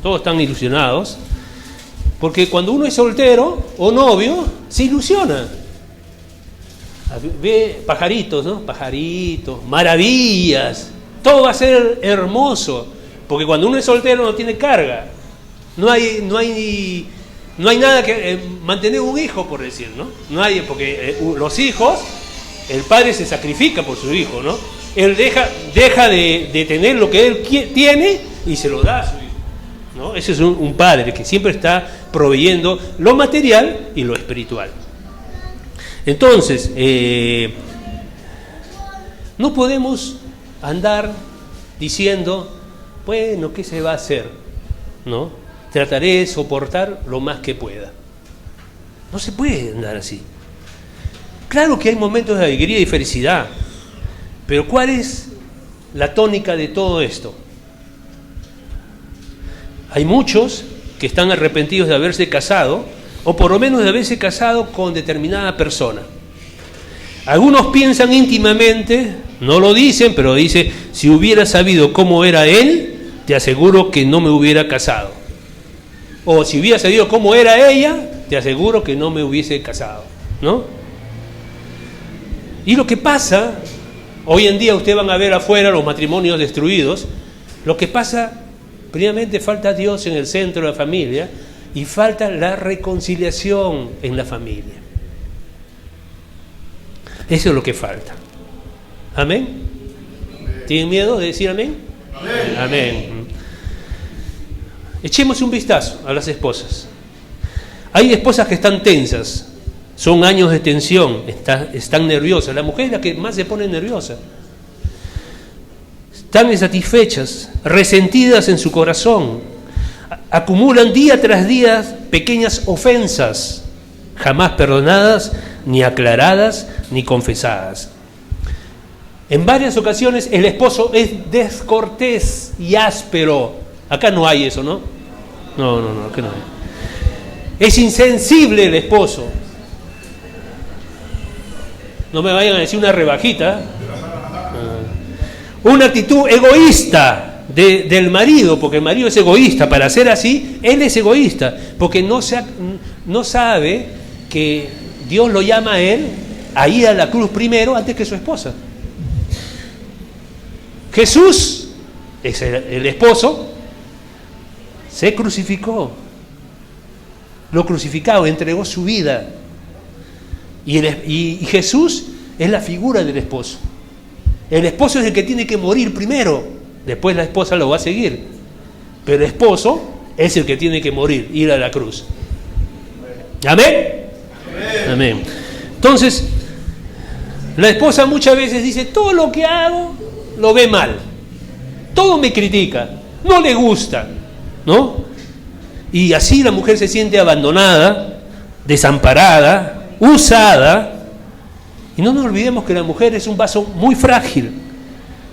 todos están ilusionados, porque cuando uno es soltero o novio, se ilusiona. Ve pajaritos, ¿no? Pajaritos, maravillas, todo va a ser hermoso, porque cuando uno es soltero no tiene carga, no hay nada que mantener un hijo, por decir, ¿no? No hay, porque los hijos el padre se sacrifica por su hijo, ¿no? Él deja de tener lo que él tiene y se lo da a su hijo, ¿no? Ese es un padre que siempre está proveyendo lo material y lo espiritual. Entonces, no podemos andar diciendo, bueno, ¿qué se va a hacer? ¿No? Trataré de soportar lo más que pueda. No se puede andar así. Claro que hay momentos de alegría y felicidad, pero ¿cuál es la tónica de todo esto? Hay muchos que están arrepentidos de haberse casado, o por lo menos de haberse casado con determinada persona. Algunos piensan íntimamente, no lo dicen, pero dicen, si hubiera sabido cómo era él, te aseguro que no me hubiera casado. O si hubiera sabido cómo era ella, te aseguro que no me hubiese casado, ¿no? Y lo que pasa, hoy en día ustedes van a ver afuera los matrimonios destruidos, lo que pasa, primeramente falta Dios en el centro de la familia y falta la reconciliación en la familia. Eso es lo que falta. ¿Amén? ¿Tienen miedo de decir amén? Amén. Amén. Echemos un vistazo a las esposas. Hay esposas que están tensas, son años de tensión, están nerviosas. La mujer es la que más se pone nerviosa. Están insatisfechas, resentidas en su corazón, acumulan día tras día pequeñas ofensas, jamás perdonadas, ni aclaradas, ni confesadas. En varias ocasiones el esposo es descortés y áspero. Acá no hay eso, ¿no? No, acá no hay. Es insensible el esposo. No me vayan a decir una rebajita. Una actitud egoísta del marido, porque el marido es egoísta. Para ser así, él es egoísta, porque no sabe que Dios lo llama a él a ir a la cruz primero antes que su esposa. Jesús, es el esposo, se crucificó. Lo crucificado, entregó su vida. Y Jesús es la figura del esposo. El esposo es el que tiene que morir primero, después la esposa lo va a seguir. Pero el esposo es el que tiene que morir, ir a la cruz. ¿Amén? Amén. Entonces, la esposa muchas veces dice, todo lo que hago lo ve mal. Todo me critica, no le gusta, ¿no? Y así la mujer se siente abandonada, desamparada, usada. Y no nos olvidemos que la mujer es un vaso muy frágil.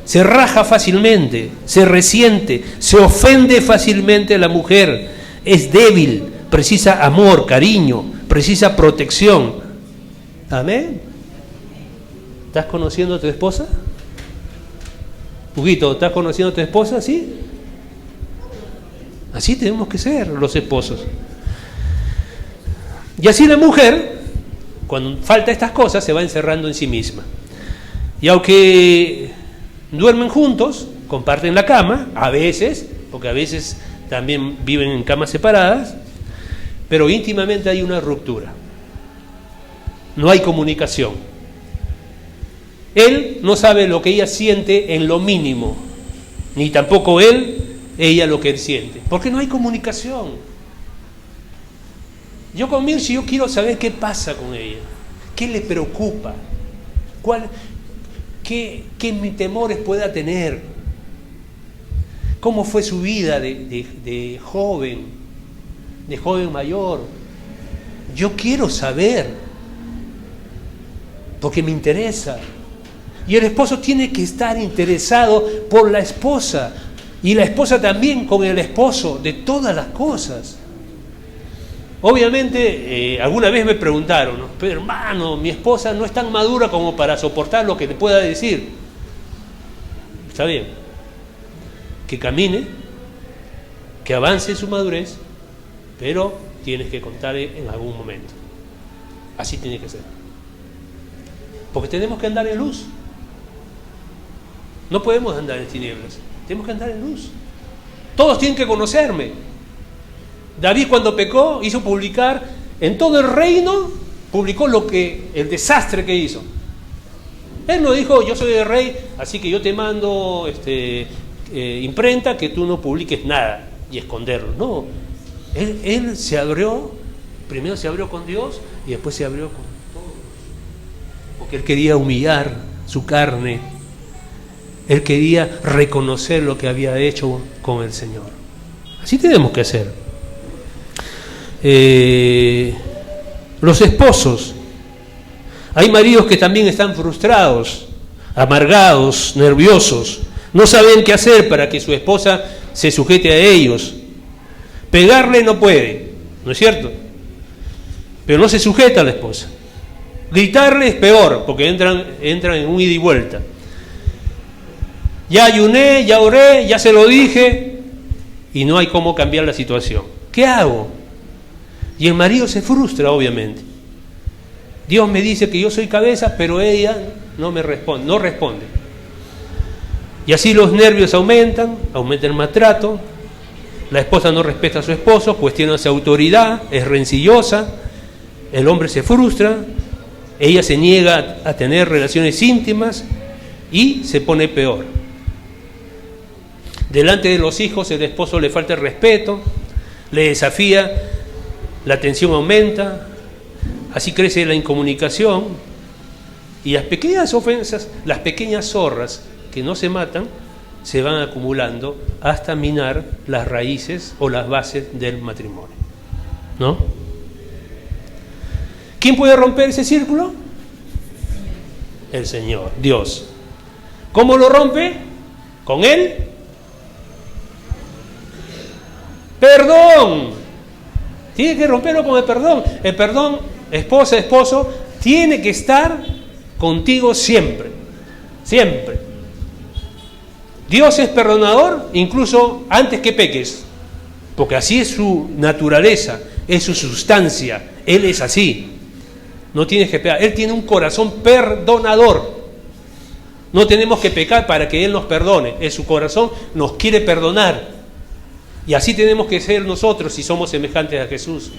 Se raja fácilmente, se resiente, se ofende fácilmente la mujer. Es débil, precisa amor, cariño, precisa protección. ¿Amén? ¿Estás conociendo a tu esposa? Huguito, ¿estás conociendo a tu esposa? ¿Sí? Así tenemos que ser los esposos. Y así la mujer, cuando falta estas cosas, se va encerrando en sí misma. Y aunque duermen juntos, comparten la cama, a veces, porque a veces también viven en camas separadas, pero íntimamente hay una ruptura. No hay comunicación. Él no sabe lo que ella siente en lo mínimo, ni tampoco ella lo que él siente, porque no hay comunicación. Yo con Mirci, yo quiero saber qué pasa con ella, qué le preocupa, qué temores pueda tener, cómo fue su vida de joven mayor. Yo quiero saber, porque me interesa. Y el esposo tiene que estar interesado por la esposa, y la esposa también con el esposo, de todas las cosas. Obviamente, alguna vez me preguntaron, ¿no? Pero hermano, mi esposa no es tan madura como para soportar lo que le pueda decir. Está bien, que camine, que avance en su madurez, pero tienes que contarle en algún momento. Así tiene que ser. Porque tenemos que andar en luz. No podemos andar en tinieblas, tenemos que andar en luz. Todos tienen que conocerme. David, cuando pecó, hizo publicar en todo el reino, publicó el desastre que hizo. Él no dijo, yo soy el rey, así que yo te mando imprenta que tú no publiques nada y esconderlo. No, él se abrió, primero se abrió con Dios y después se abrió con todos. Porque él quería humillar su carne, él quería reconocer lo que había hecho con el Señor. Así tenemos que hacer. Los esposos. Hay maridos que también están frustrados, amargados, nerviosos. No saben qué hacer para que su esposa se sujete a ellos. Pegarle no puede, ¿no es cierto? Pero no se sujeta a la esposa. Gritarle es peor, porque entran en un ida y vuelta. Ya ayuné, ya oré, ya se lo dije, y no hay cómo cambiar la situación. ¿Qué hago? Y el marido se frustra, obviamente. Dios me dice que yo soy cabeza, pero ella no me responde, no responde. Y así los nervios aumenta el maltrato, la esposa no respeta a su esposo, cuestiona su autoridad, es rencillosa, el hombre se frustra, ella se niega a tener relaciones íntimas y se pone peor. Delante de los hijos el esposo le falta el respeto, le desafía, la tensión aumenta, así crece la incomunicación y las pequeñas ofensas, las pequeñas zorras que no se matan, se van acumulando hasta minar las raíces o las bases del matrimonio. ¿No? ¿Quién puede romper ese círculo? El Señor, Dios. ¿Cómo lo rompe? ¿Con Él? ¡Perdón! Tiene que romperlo con el perdón. El perdón, esposa, esposo, tiene que estar contigo siempre. Siempre. Dios es perdonador incluso antes que peques, porque así es su naturaleza, es su sustancia, Él es así. No tienes que pecar, Él tiene un corazón perdonador. No tenemos que pecar para que Él nos perdone, en su corazón nos quiere perdonar. Y así tenemos que ser nosotros si somos semejantes a Jesús.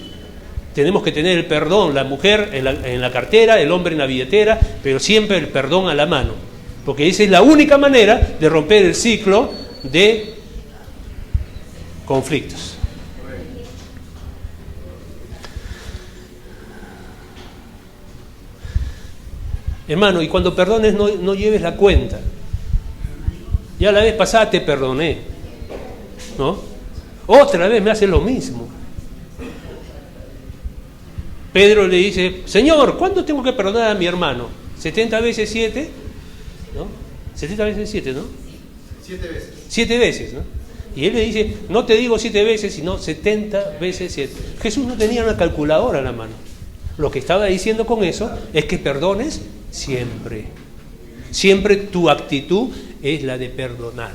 Tenemos que tener el perdón, la mujer en la cartera, el hombre en la billetera, pero siempre el perdón a la mano. Porque esa es la única manera de romper el ciclo de conflictos. Hermano, y cuando perdones no lleves la cuenta. Ya la vez pasada te perdoné, ¿no? Otra vez me hace lo mismo. Pedro le dice, Señor, ¿cuánto tengo que perdonar a mi hermano? ¿70 veces 7? ¿No? 70 veces 7, ¿no? 7 veces. 7 veces, ¿no? Y él le dice, no te digo 7 veces, sino 70 veces 7. Jesús no tenía una calculadora en la mano. Lo que estaba diciendo con eso es que perdones siempre. Siempre tu actitud es la de perdonar.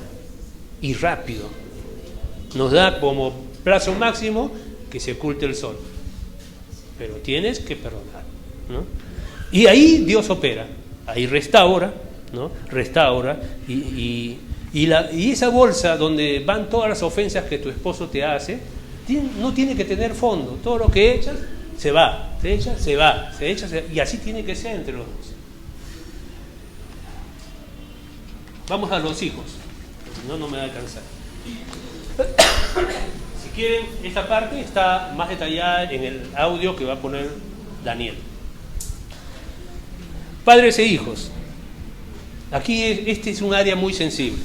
Y rápido. Nos da como plazo máximo que se oculte el sol. Pero tienes que perdonar, ¿no? Y ahí Dios opera. Ahí restaura, ¿no? Restaura y esa bolsa donde van todas las ofensas que tu esposo te hace, no tiene que tener fondo. Todo lo que echas, se va, se echa, se va, se echa, y así tiene que ser entre los dos. Vamos a los hijos, no me va a alcanzar. Si quieren, esta parte está más detallada en el audio que va a poner Daniel. Padres e hijos. Aquí este es un área muy sensible.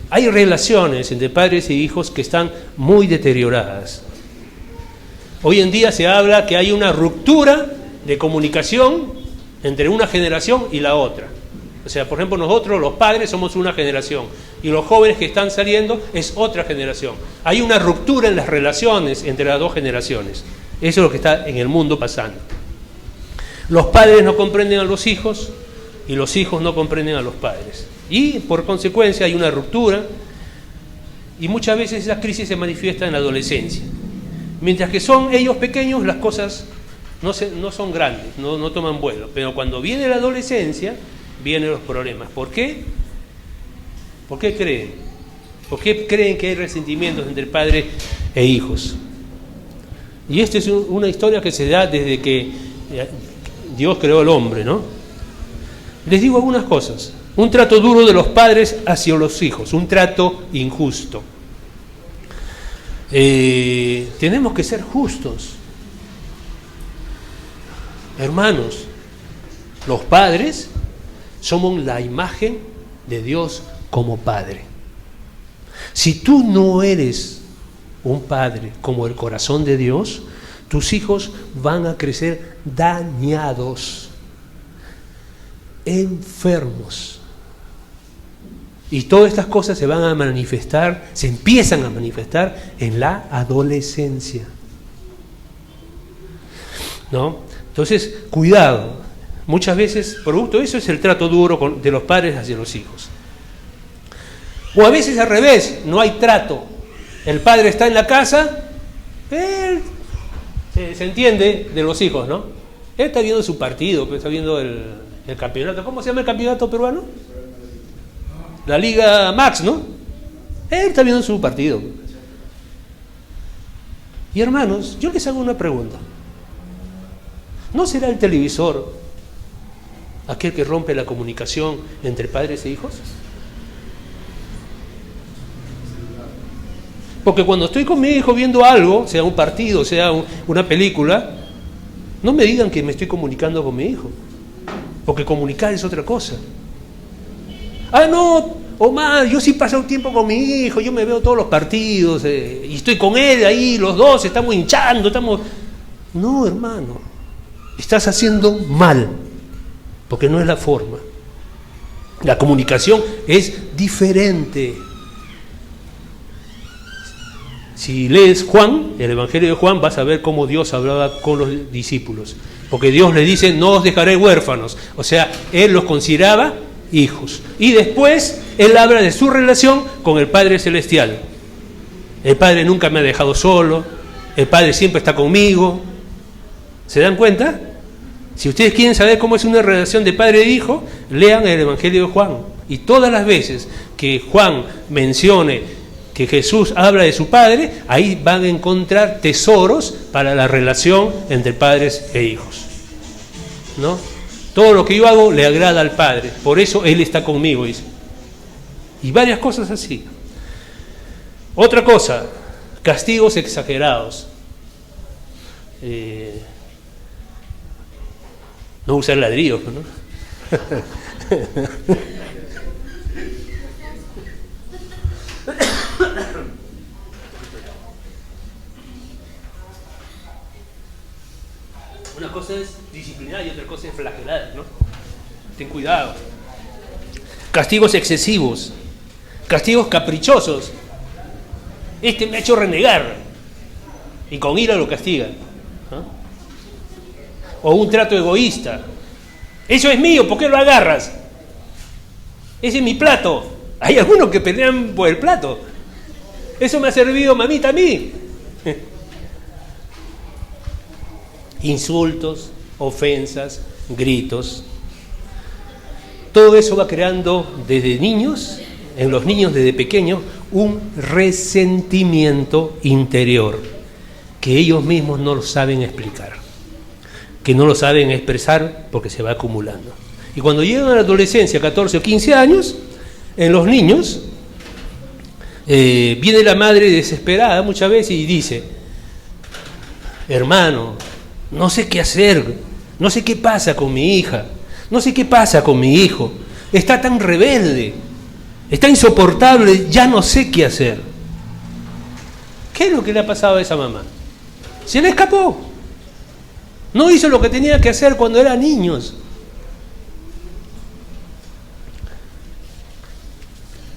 Hay relaciones entre padres e hijos que están muy deterioradas. Hoy en día se habla que hay una ruptura de comunicación entre una generación y la otra. O sea, por ejemplo, nosotros los padres somos una generación y los jóvenes que están saliendo es otra generación. Hay una ruptura en las relaciones entre las dos generaciones. Eso es lo que está en el mundo pasando. Los padres no comprenden a los hijos y los hijos no comprenden a los padres. Y por consecuencia hay una ruptura y muchas veces esa crisis se manifiesta en la adolescencia. Mientras que son ellos pequeños, las cosas no son grandes, no toman vuelo. Pero cuando viene la adolescencia, vienen los problemas. ¿Por qué? ¿Por qué creen? ¿Por qué creen que hay resentimientos entre padres e hijos? Y esta es una historia que se da desde que Dios creó al hombre, ¿no? Les digo algunas cosas. Un trato duro de los padres hacia los hijos, un trato injusto. Tenemos que ser justos. Hermanos, los padres somos la imagen de Dios como Padre. Si tú no eres un padre como el corazón de Dios, tus hijos van a crecer dañados, enfermos. Y todas estas cosas se van a manifestar, se empiezan a manifestar en la adolescencia, ¿no? Entonces, cuidado. Muchas veces, producto de eso, es el trato duro de los padres hacia los hijos. O a veces al revés, no hay trato. El padre está en la casa, él se entiende de los hijos, ¿no? Él está viendo su partido, está viendo el campeonato. ¿Cómo se llama el campeonato peruano? La Liga Max, ¿no? Él está viendo su partido. Y hermanos, yo les hago una pregunta. ¿No será el televisor aquel que rompe la comunicación entre padres e hijos? Porque cuando estoy con mi hijo viendo algo, sea un partido, sea una película, no me digan que me estoy comunicando con mi hijo, porque comunicar es otra cosa. Ah, no, Omar, yo sí paso un tiempo con mi hijo, yo me veo todos los partidos, y estoy con él ahí, los dos, estamos hinchando, estamos... No, hermano, estás haciendo mal, porque no es la forma. La comunicación es diferente. Si lees Juan, el Evangelio de Juan, vas a ver cómo Dios hablaba con los discípulos. Porque Dios les dice, no os dejaré huérfanos. O sea, Él los consideraba hijos. Y después, Él habla de su relación con el Padre Celestial. El Padre nunca me ha dejado solo. El Padre siempre está conmigo. ¿Se dan cuenta? Si ustedes quieren saber cómo es una relación de padre e hijo, lean el Evangelio de Juan. Y todas las veces que Juan mencione que Jesús habla de su Padre, ahí van a encontrar tesoros para la relación entre padres e hijos, ¿no? Todo lo que yo hago le agrada al Padre, por eso Él está conmigo, dice. Y varias cosas así. Otra cosa, castigos exagerados. No usar ladrillos, ¿no? Una cosa es disciplinar y otra cosa es flagelar, ¿no? Ten cuidado. Castigos excesivos, castigos caprichosos. Este me ha hecho renegar y con ira lo castigan, ¿no? O un trato egoísta. Eso es mío, ¿por qué lo agarras? Ese es mi plato. Hay algunos que pelean por el plato. Eso me ha servido mamita a mí. Insultos, ofensas, gritos. Todo eso va creando desde niños, en los niños desde pequeños, un resentimiento interior que ellos mismos no lo saben explicar, que no lo saben expresar porque se va acumulando. Y cuando llegan a la adolescencia, 14 o 15 años, en los niños, viene la madre desesperada muchas veces y dice, hermano, no sé qué hacer, no sé qué pasa con mi hija, no sé qué pasa con mi hijo, está tan rebelde, está insoportable, ya no sé qué hacer. ¿Qué es lo que le ha pasado a esa mamá? Se le escapó, no hizo lo que tenía que hacer cuando eran niños.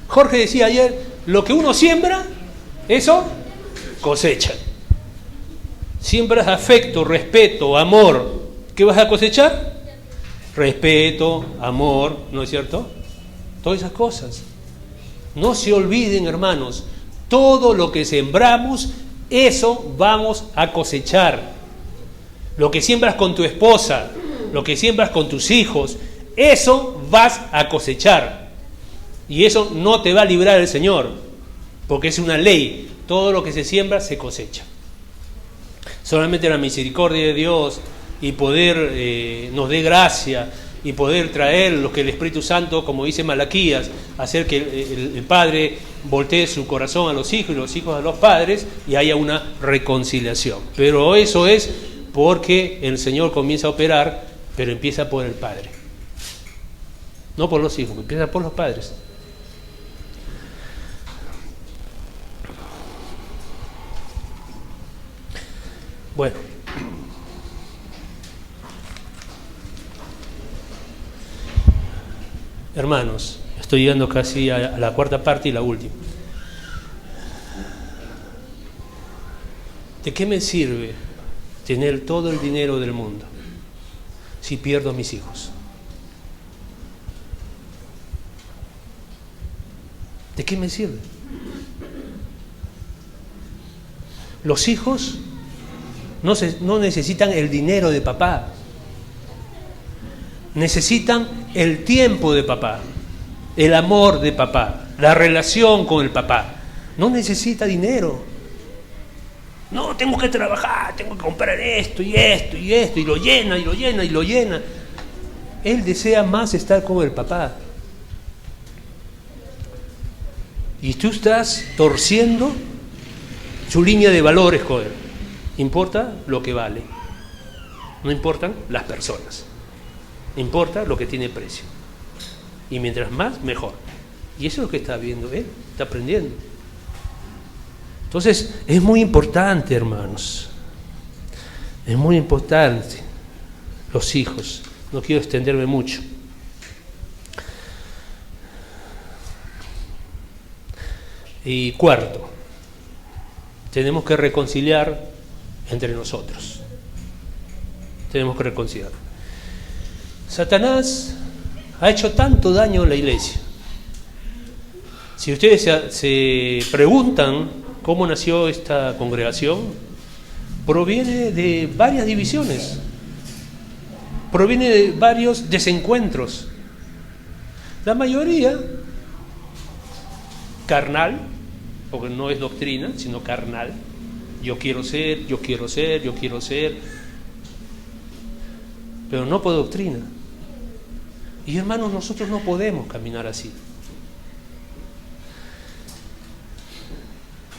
Jorge decía ayer, lo que uno siembra, eso cosecha. Siembras afecto, respeto, amor, ¿qué vas a cosechar? Respeto, amor, ¿no es cierto? Todas esas cosas. No se olviden, hermanos, todo lo que sembramos, eso vamos a cosechar. Lo que siembras con tu esposa, lo que siembras con tus hijos, eso vas a cosechar. Y eso no te va a librar el Señor, porque es una ley. Todo lo que se siembra se cosecha. Solamente la misericordia de Dios y poder nos dé gracia y poder traer lo que el Espíritu Santo, como dice Malaquías, hacer que el Padre voltee su corazón a los hijos y los hijos a los padres y haya una reconciliación. Pero eso es porque el Señor comienza a operar, pero empieza por el Padre. No por los hijos, empieza por los padres. Bueno. Hermanos, estoy llegando casi a la cuarta parte y la última. ¿De qué me sirve tener todo el dinero del mundo si pierdo a mis hijos? ¿De qué me sirve? Los hijos no necesitan el dinero de papá. Necesitan el tiempo de papá, el amor de papá, la relación con el papá. No necesita dinero. No, tengo que trabajar, tengo que comprar esto y esto y esto, y lo llena, y lo llena, y lo llena. Él desea más estar con el papá. Y tú estás torciendo su línea de valores con él. Importa lo que vale. No importan las personas. Importa lo que tiene precio. Y mientras más, mejor. Y eso es lo que está viendo él, está aprendiendo. Entonces, es muy importante, hermanos. Es muy importante. Los hijos. No quiero extenderme mucho. Y cuarto, tenemos que reconciliar entre nosotros. Tenemos que reconciliar. Satanás ha hecho tanto daño a la iglesia. Si ustedes se preguntan cómo nació esta congregación, proviene de varias divisiones, proviene de varios desencuentros. La mayoría carnal, porque no es doctrina, sino carnal. Yo quiero ser, yo quiero ser, yo quiero ser, pero no por doctrina. Y hermanos, nosotros no podemos caminar así.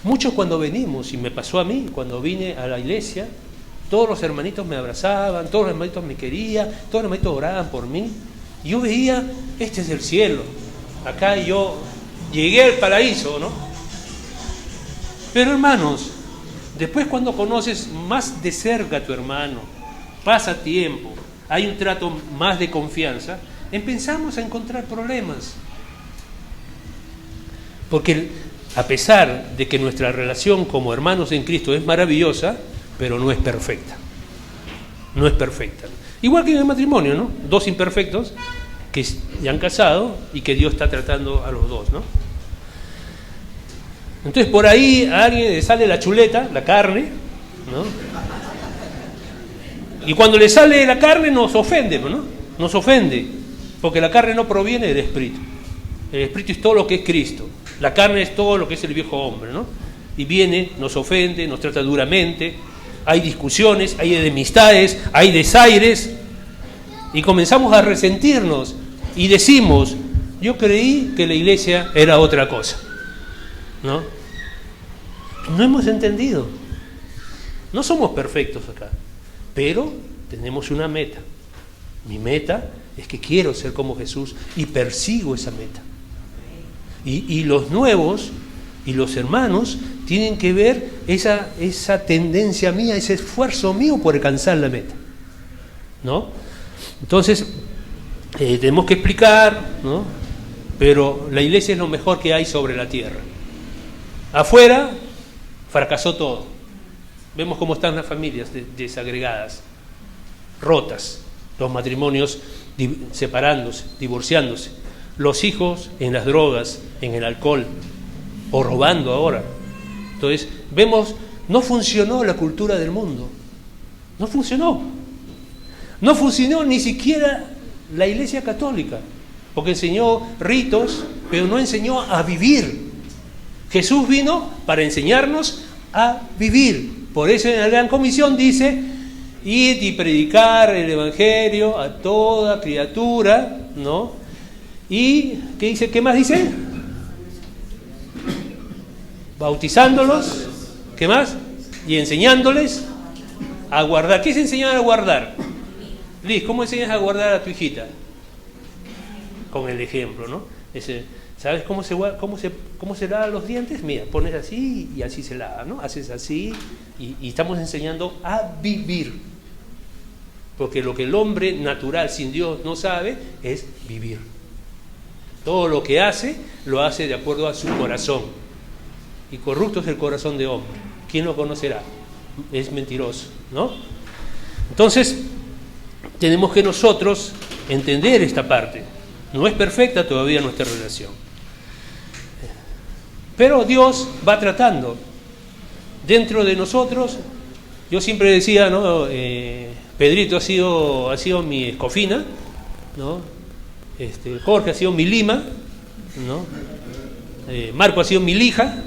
Muchos cuando venimos, y me pasó a mí, cuando vine a la iglesia, todos los hermanitos me abrazaban, todos los hermanitos me querían, todos los hermanitos oraban por mí. Y yo veía, este es el cielo, acá yo llegué al paraíso, ¿no? Pero hermanos, después cuando conoces más de cerca a tu hermano, pasa tiempo, hay un trato más de confianza, empezamos a encontrar problemas. Porque a pesar de que nuestra relación como hermanos en Cristo es maravillosa, pero no es perfecta. No es perfecta. Igual que en el matrimonio, ¿no? Dos imperfectos que ya han casado y que Dios está tratando a los dos, ¿no? Entonces por ahí a alguien le sale la chuleta, la carne, ¿no? Y cuando le sale la carne nos ofende, ¿no? Nos ofende, porque la carne no proviene del Espíritu. El Espíritu es todo lo que es Cristo. La carne es todo lo que es el viejo hombre, ¿no? Y viene, nos ofende, nos trata duramente, hay discusiones, hay enemistades, hay desaires, y comenzamos a resentirnos y decimos, yo creí que la iglesia era otra cosa, ¿no? No hemos entendido. No somos perfectos acá, pero tenemos una meta. Mi meta es que quiero ser como Jesús y persigo esa meta. Y los nuevos y los hermanos tienen que ver esa tendencia mía, ese esfuerzo mío por alcanzar la meta, ¿no? Entonces, tenemos que explicar, ¿no? Pero la iglesia es lo mejor que hay sobre la tierra. Afuera fracasó todo. Vemos cómo están las familias desagregadas, rotas, los matrimonios separándose, divorciándose, los hijos en las drogas, en el alcohol, o robando ahora. Entonces, vemos, no funcionó la cultura del mundo. No funcionó. No funcionó ni siquiera la Iglesia Católica, porque enseñó ritos, pero no enseñó a vivir. Jesús vino para enseñarnos a vivir. Por eso en la Gran Comisión dice, id y predicar el Evangelio a toda criatura, ¿no? Y, ¿qué dice? ¿Qué más dice? Bautizándolos, ¿qué más? Y enseñándoles a guardar. ¿Qué es enseñar a guardar? Liz, ¿cómo enseñas a guardar a tu hijita? Con el ejemplo, ¿no? ¿Sabes cómo se lavan los dientes? Mira, pones así y así se lava, ¿no? Haces así y estamos enseñando a vivir. Porque lo que el hombre natural sin Dios no sabe es vivir. Todo lo que hace, lo hace de acuerdo a su corazón. Y corrupto es el corazón de hombre. ¿Quién lo conocerá? Es mentiroso, ¿no? Entonces, tenemos que nosotros entender esta parte. No es perfecta todavía nuestra relación. Pero Dios va tratando. Dentro de nosotros, yo siempre decía, ¿no? Pedrito ha sido mi escofina, ¿no? Jorge ha sido mi lima, ¿no? Marco ha sido mi lija,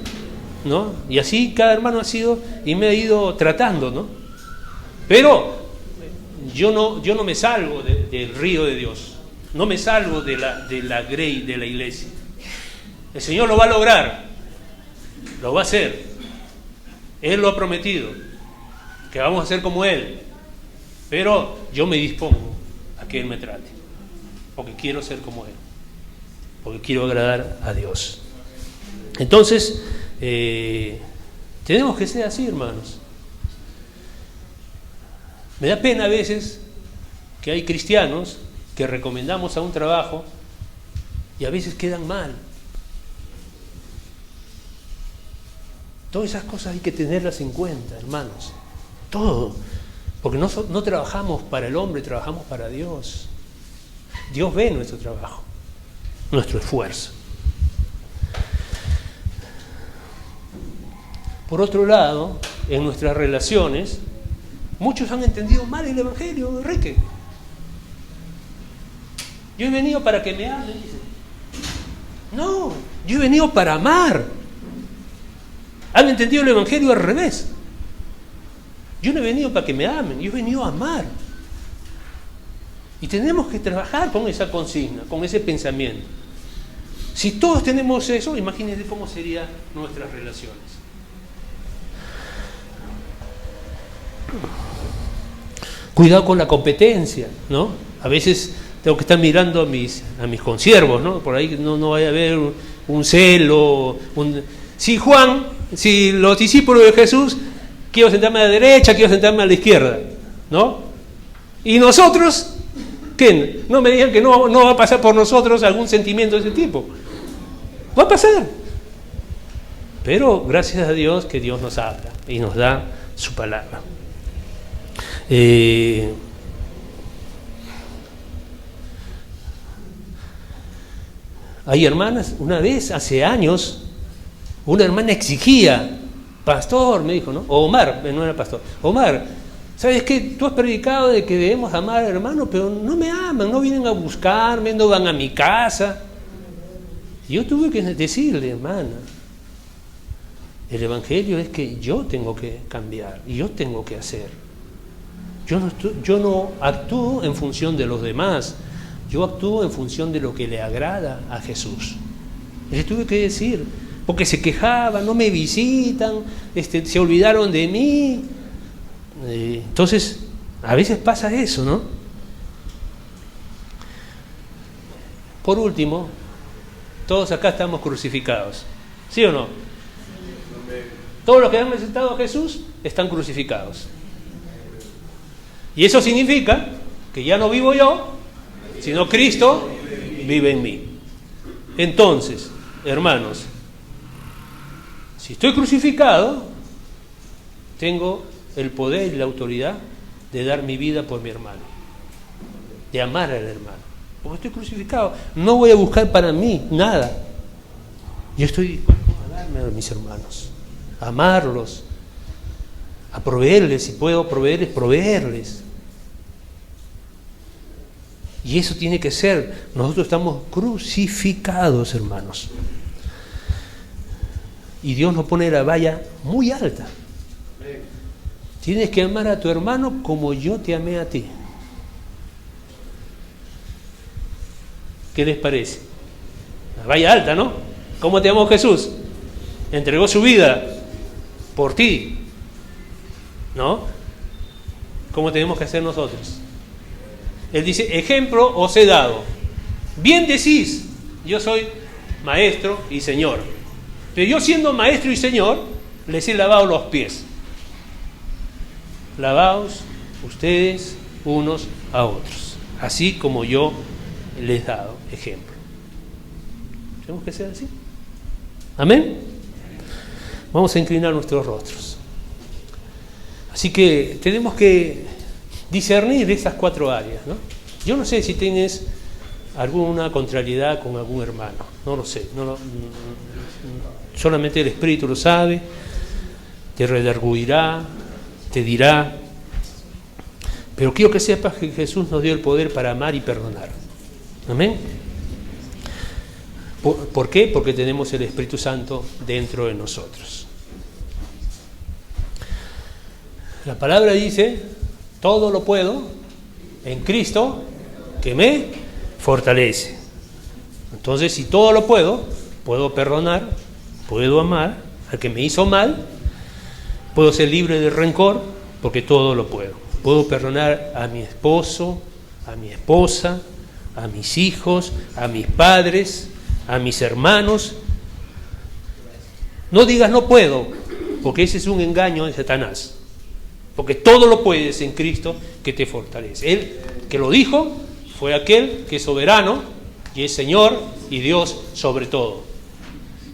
¿no? Y así cada hermano ha sido y me ha ido tratando, ¿no? Pero yo no me salgo del río de Dios, no me salgo de la grey de la iglesia. El Señor lo va a lograr, lo va a hacer. Él lo ha prometido, que vamos a ser como Él. Pero yo me dispongo a que Él me trate, porque quiero ser como Él, porque quiero agradar a Dios. Entonces, tenemos que ser así, hermanos. Me da pena a veces que hay cristianos que recomendamos a un trabajo y a veces quedan mal. Todas esas cosas hay que tenerlas en cuenta, hermanos. Todo. Porque no trabajamos para el hombre, trabajamos para Dios. Dios ve nuestro trabajo, nuestro esfuerzo. Por otro lado, en nuestras relaciones, muchos han entendido mal el Evangelio, Enrique. Yo he venido para que me amen, dice. No, yo he venido para amar. Han entendido el Evangelio al revés. Yo no he venido para que me amen, yo he venido a amar. Y tenemos que trabajar con esa consigna, con ese pensamiento. Si todos tenemos eso, imagínense cómo serían nuestras relaciones. Cuidado con la competencia, ¿no? A veces tengo que estar mirando a mis consiervos, ¿no? Por ahí no vaya a haber un celo. Si los discípulos de Jesús, quiero sentarme a la derecha, quiero sentarme a la izquierda, ¿no? Y nosotros, ¿qué? No me digan que no va a pasar por nosotros algún sentimiento de ese tipo. Va a pasar. Pero gracias a Dios que Dios nos habla y nos da su palabra. Hay hermanas, una vez, hace años, una hermana exigía, pastor, me dijo, ¿no? O Omar, no era pastor. Omar, ¿sabes qué? Tú has predicado de que debemos amar al hermano, pero no me aman, no vienen a buscarme, no van a mi casa. Y yo tuve que decirle, hermana, el Evangelio es que yo tengo que cambiar y yo tengo que hacer. Yo no actúo en función de los demás, yo actúo en función de lo que le agrada a Jesús. Le tuve que decir, porque se quejaban, no me visitan, se olvidaron de mí. Entonces, a veces pasa eso, ¿no? Por último, todos acá estamos crucificados, ¿sí o no? Todos los que han aceptado a Jesús están crucificados. Y eso significa que ya no vivo yo, sino Cristo vive en mí. Entonces, hermanos, si estoy crucificado, tengo el poder y la autoridad de dar mi vida por mi hermano, de amar al hermano. Porque estoy crucificado, no voy a buscar para mí nada. Yo estoy dispuesto a darme a mis hermanos, a amarlos, a proveerles, si puedo proveerles. Y eso tiene que ser, nosotros estamos crucificados, hermanos. Y Dios nos pone la valla muy alta. Tienes que amar a tu hermano como yo te amé a ti. ¿Qué les parece? Vaya alta, ¿no? ¿Cómo te amó Jesús? Entregó su vida por ti, ¿no? ¿Cómo tenemos que hacer nosotros? Él dice, ejemplo os he dado. Bien decís, yo soy maestro y señor. Pero yo siendo maestro y señor, les he lavado los pies. Lavaos ustedes unos a otros, así como yo les he dado ejemplo. ¿Tenemos que ser así? ¿Amén? Vamos a inclinar nuestros rostros. Así que tenemos que discernir estas 4 áreas, ¿no? Yo no sé si tienes alguna contrariedad con algún hermano, no lo sé, solamente el Espíritu lo sabe, te redarguirá, te dirá, pero quiero que sepas que Jesús nos dio el poder para amar y perdonar. ¿Amén? ¿Por qué? Porque tenemos el Espíritu Santo dentro de nosotros. La palabra dice, todo lo puedo en Cristo que me fortalece. Entonces, si todo lo puedo perdonar, puedo amar al que me hizo mal, puedo ser libre de rencor, porque todo lo puedo. Puedo perdonar a mi esposo, a mi esposa, a mis hijos, a mis padres, a mis hermanos. No digas no puedo, porque ese es un engaño de Satanás. Porque todo lo puedes en Cristo que te fortalece. Él que lo dijo fue aquel que es soberano y es Señor y Dios sobre todo.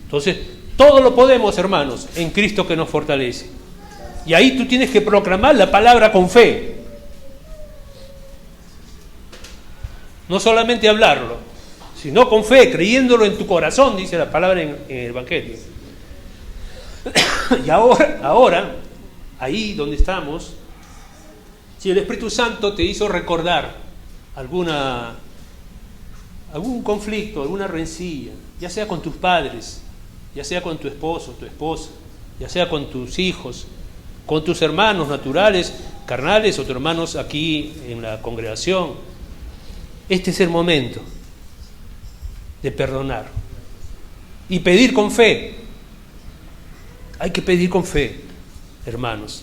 Entonces, todo lo podemos, hermanos, en Cristo que nos fortalece. Y ahí tú tienes que proclamar la palabra con fe. No solamente hablarlo, sino con fe, creyéndolo en tu corazón, dice la palabra en el Evangelio. Y ahora, ahí donde estamos, si el Espíritu Santo te hizo recordar algún conflicto, alguna rencilla, ya sea con tus padres, ya sea con tu esposo, tu esposa, ya sea con tus hijos, con tus hermanos naturales, carnales o tus hermanos aquí en la congregación, este es el momento de perdonar y pedir con fe. Hay que pedir con fe, hermanos.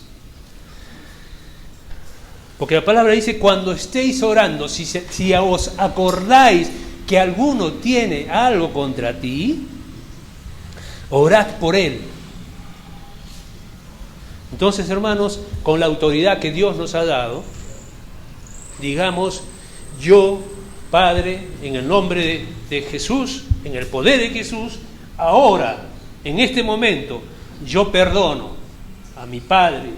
Porque la palabra dice, cuando estéis orando, si os acordáis que alguno tiene algo contra ti, orad por él. Entonces, hermanos, con la autoridad que Dios nos ha dado, digamos, yo, Padre, en el nombre de Jesús, en el poder de Jesús, ahora, en este momento, yo perdono a mi padre,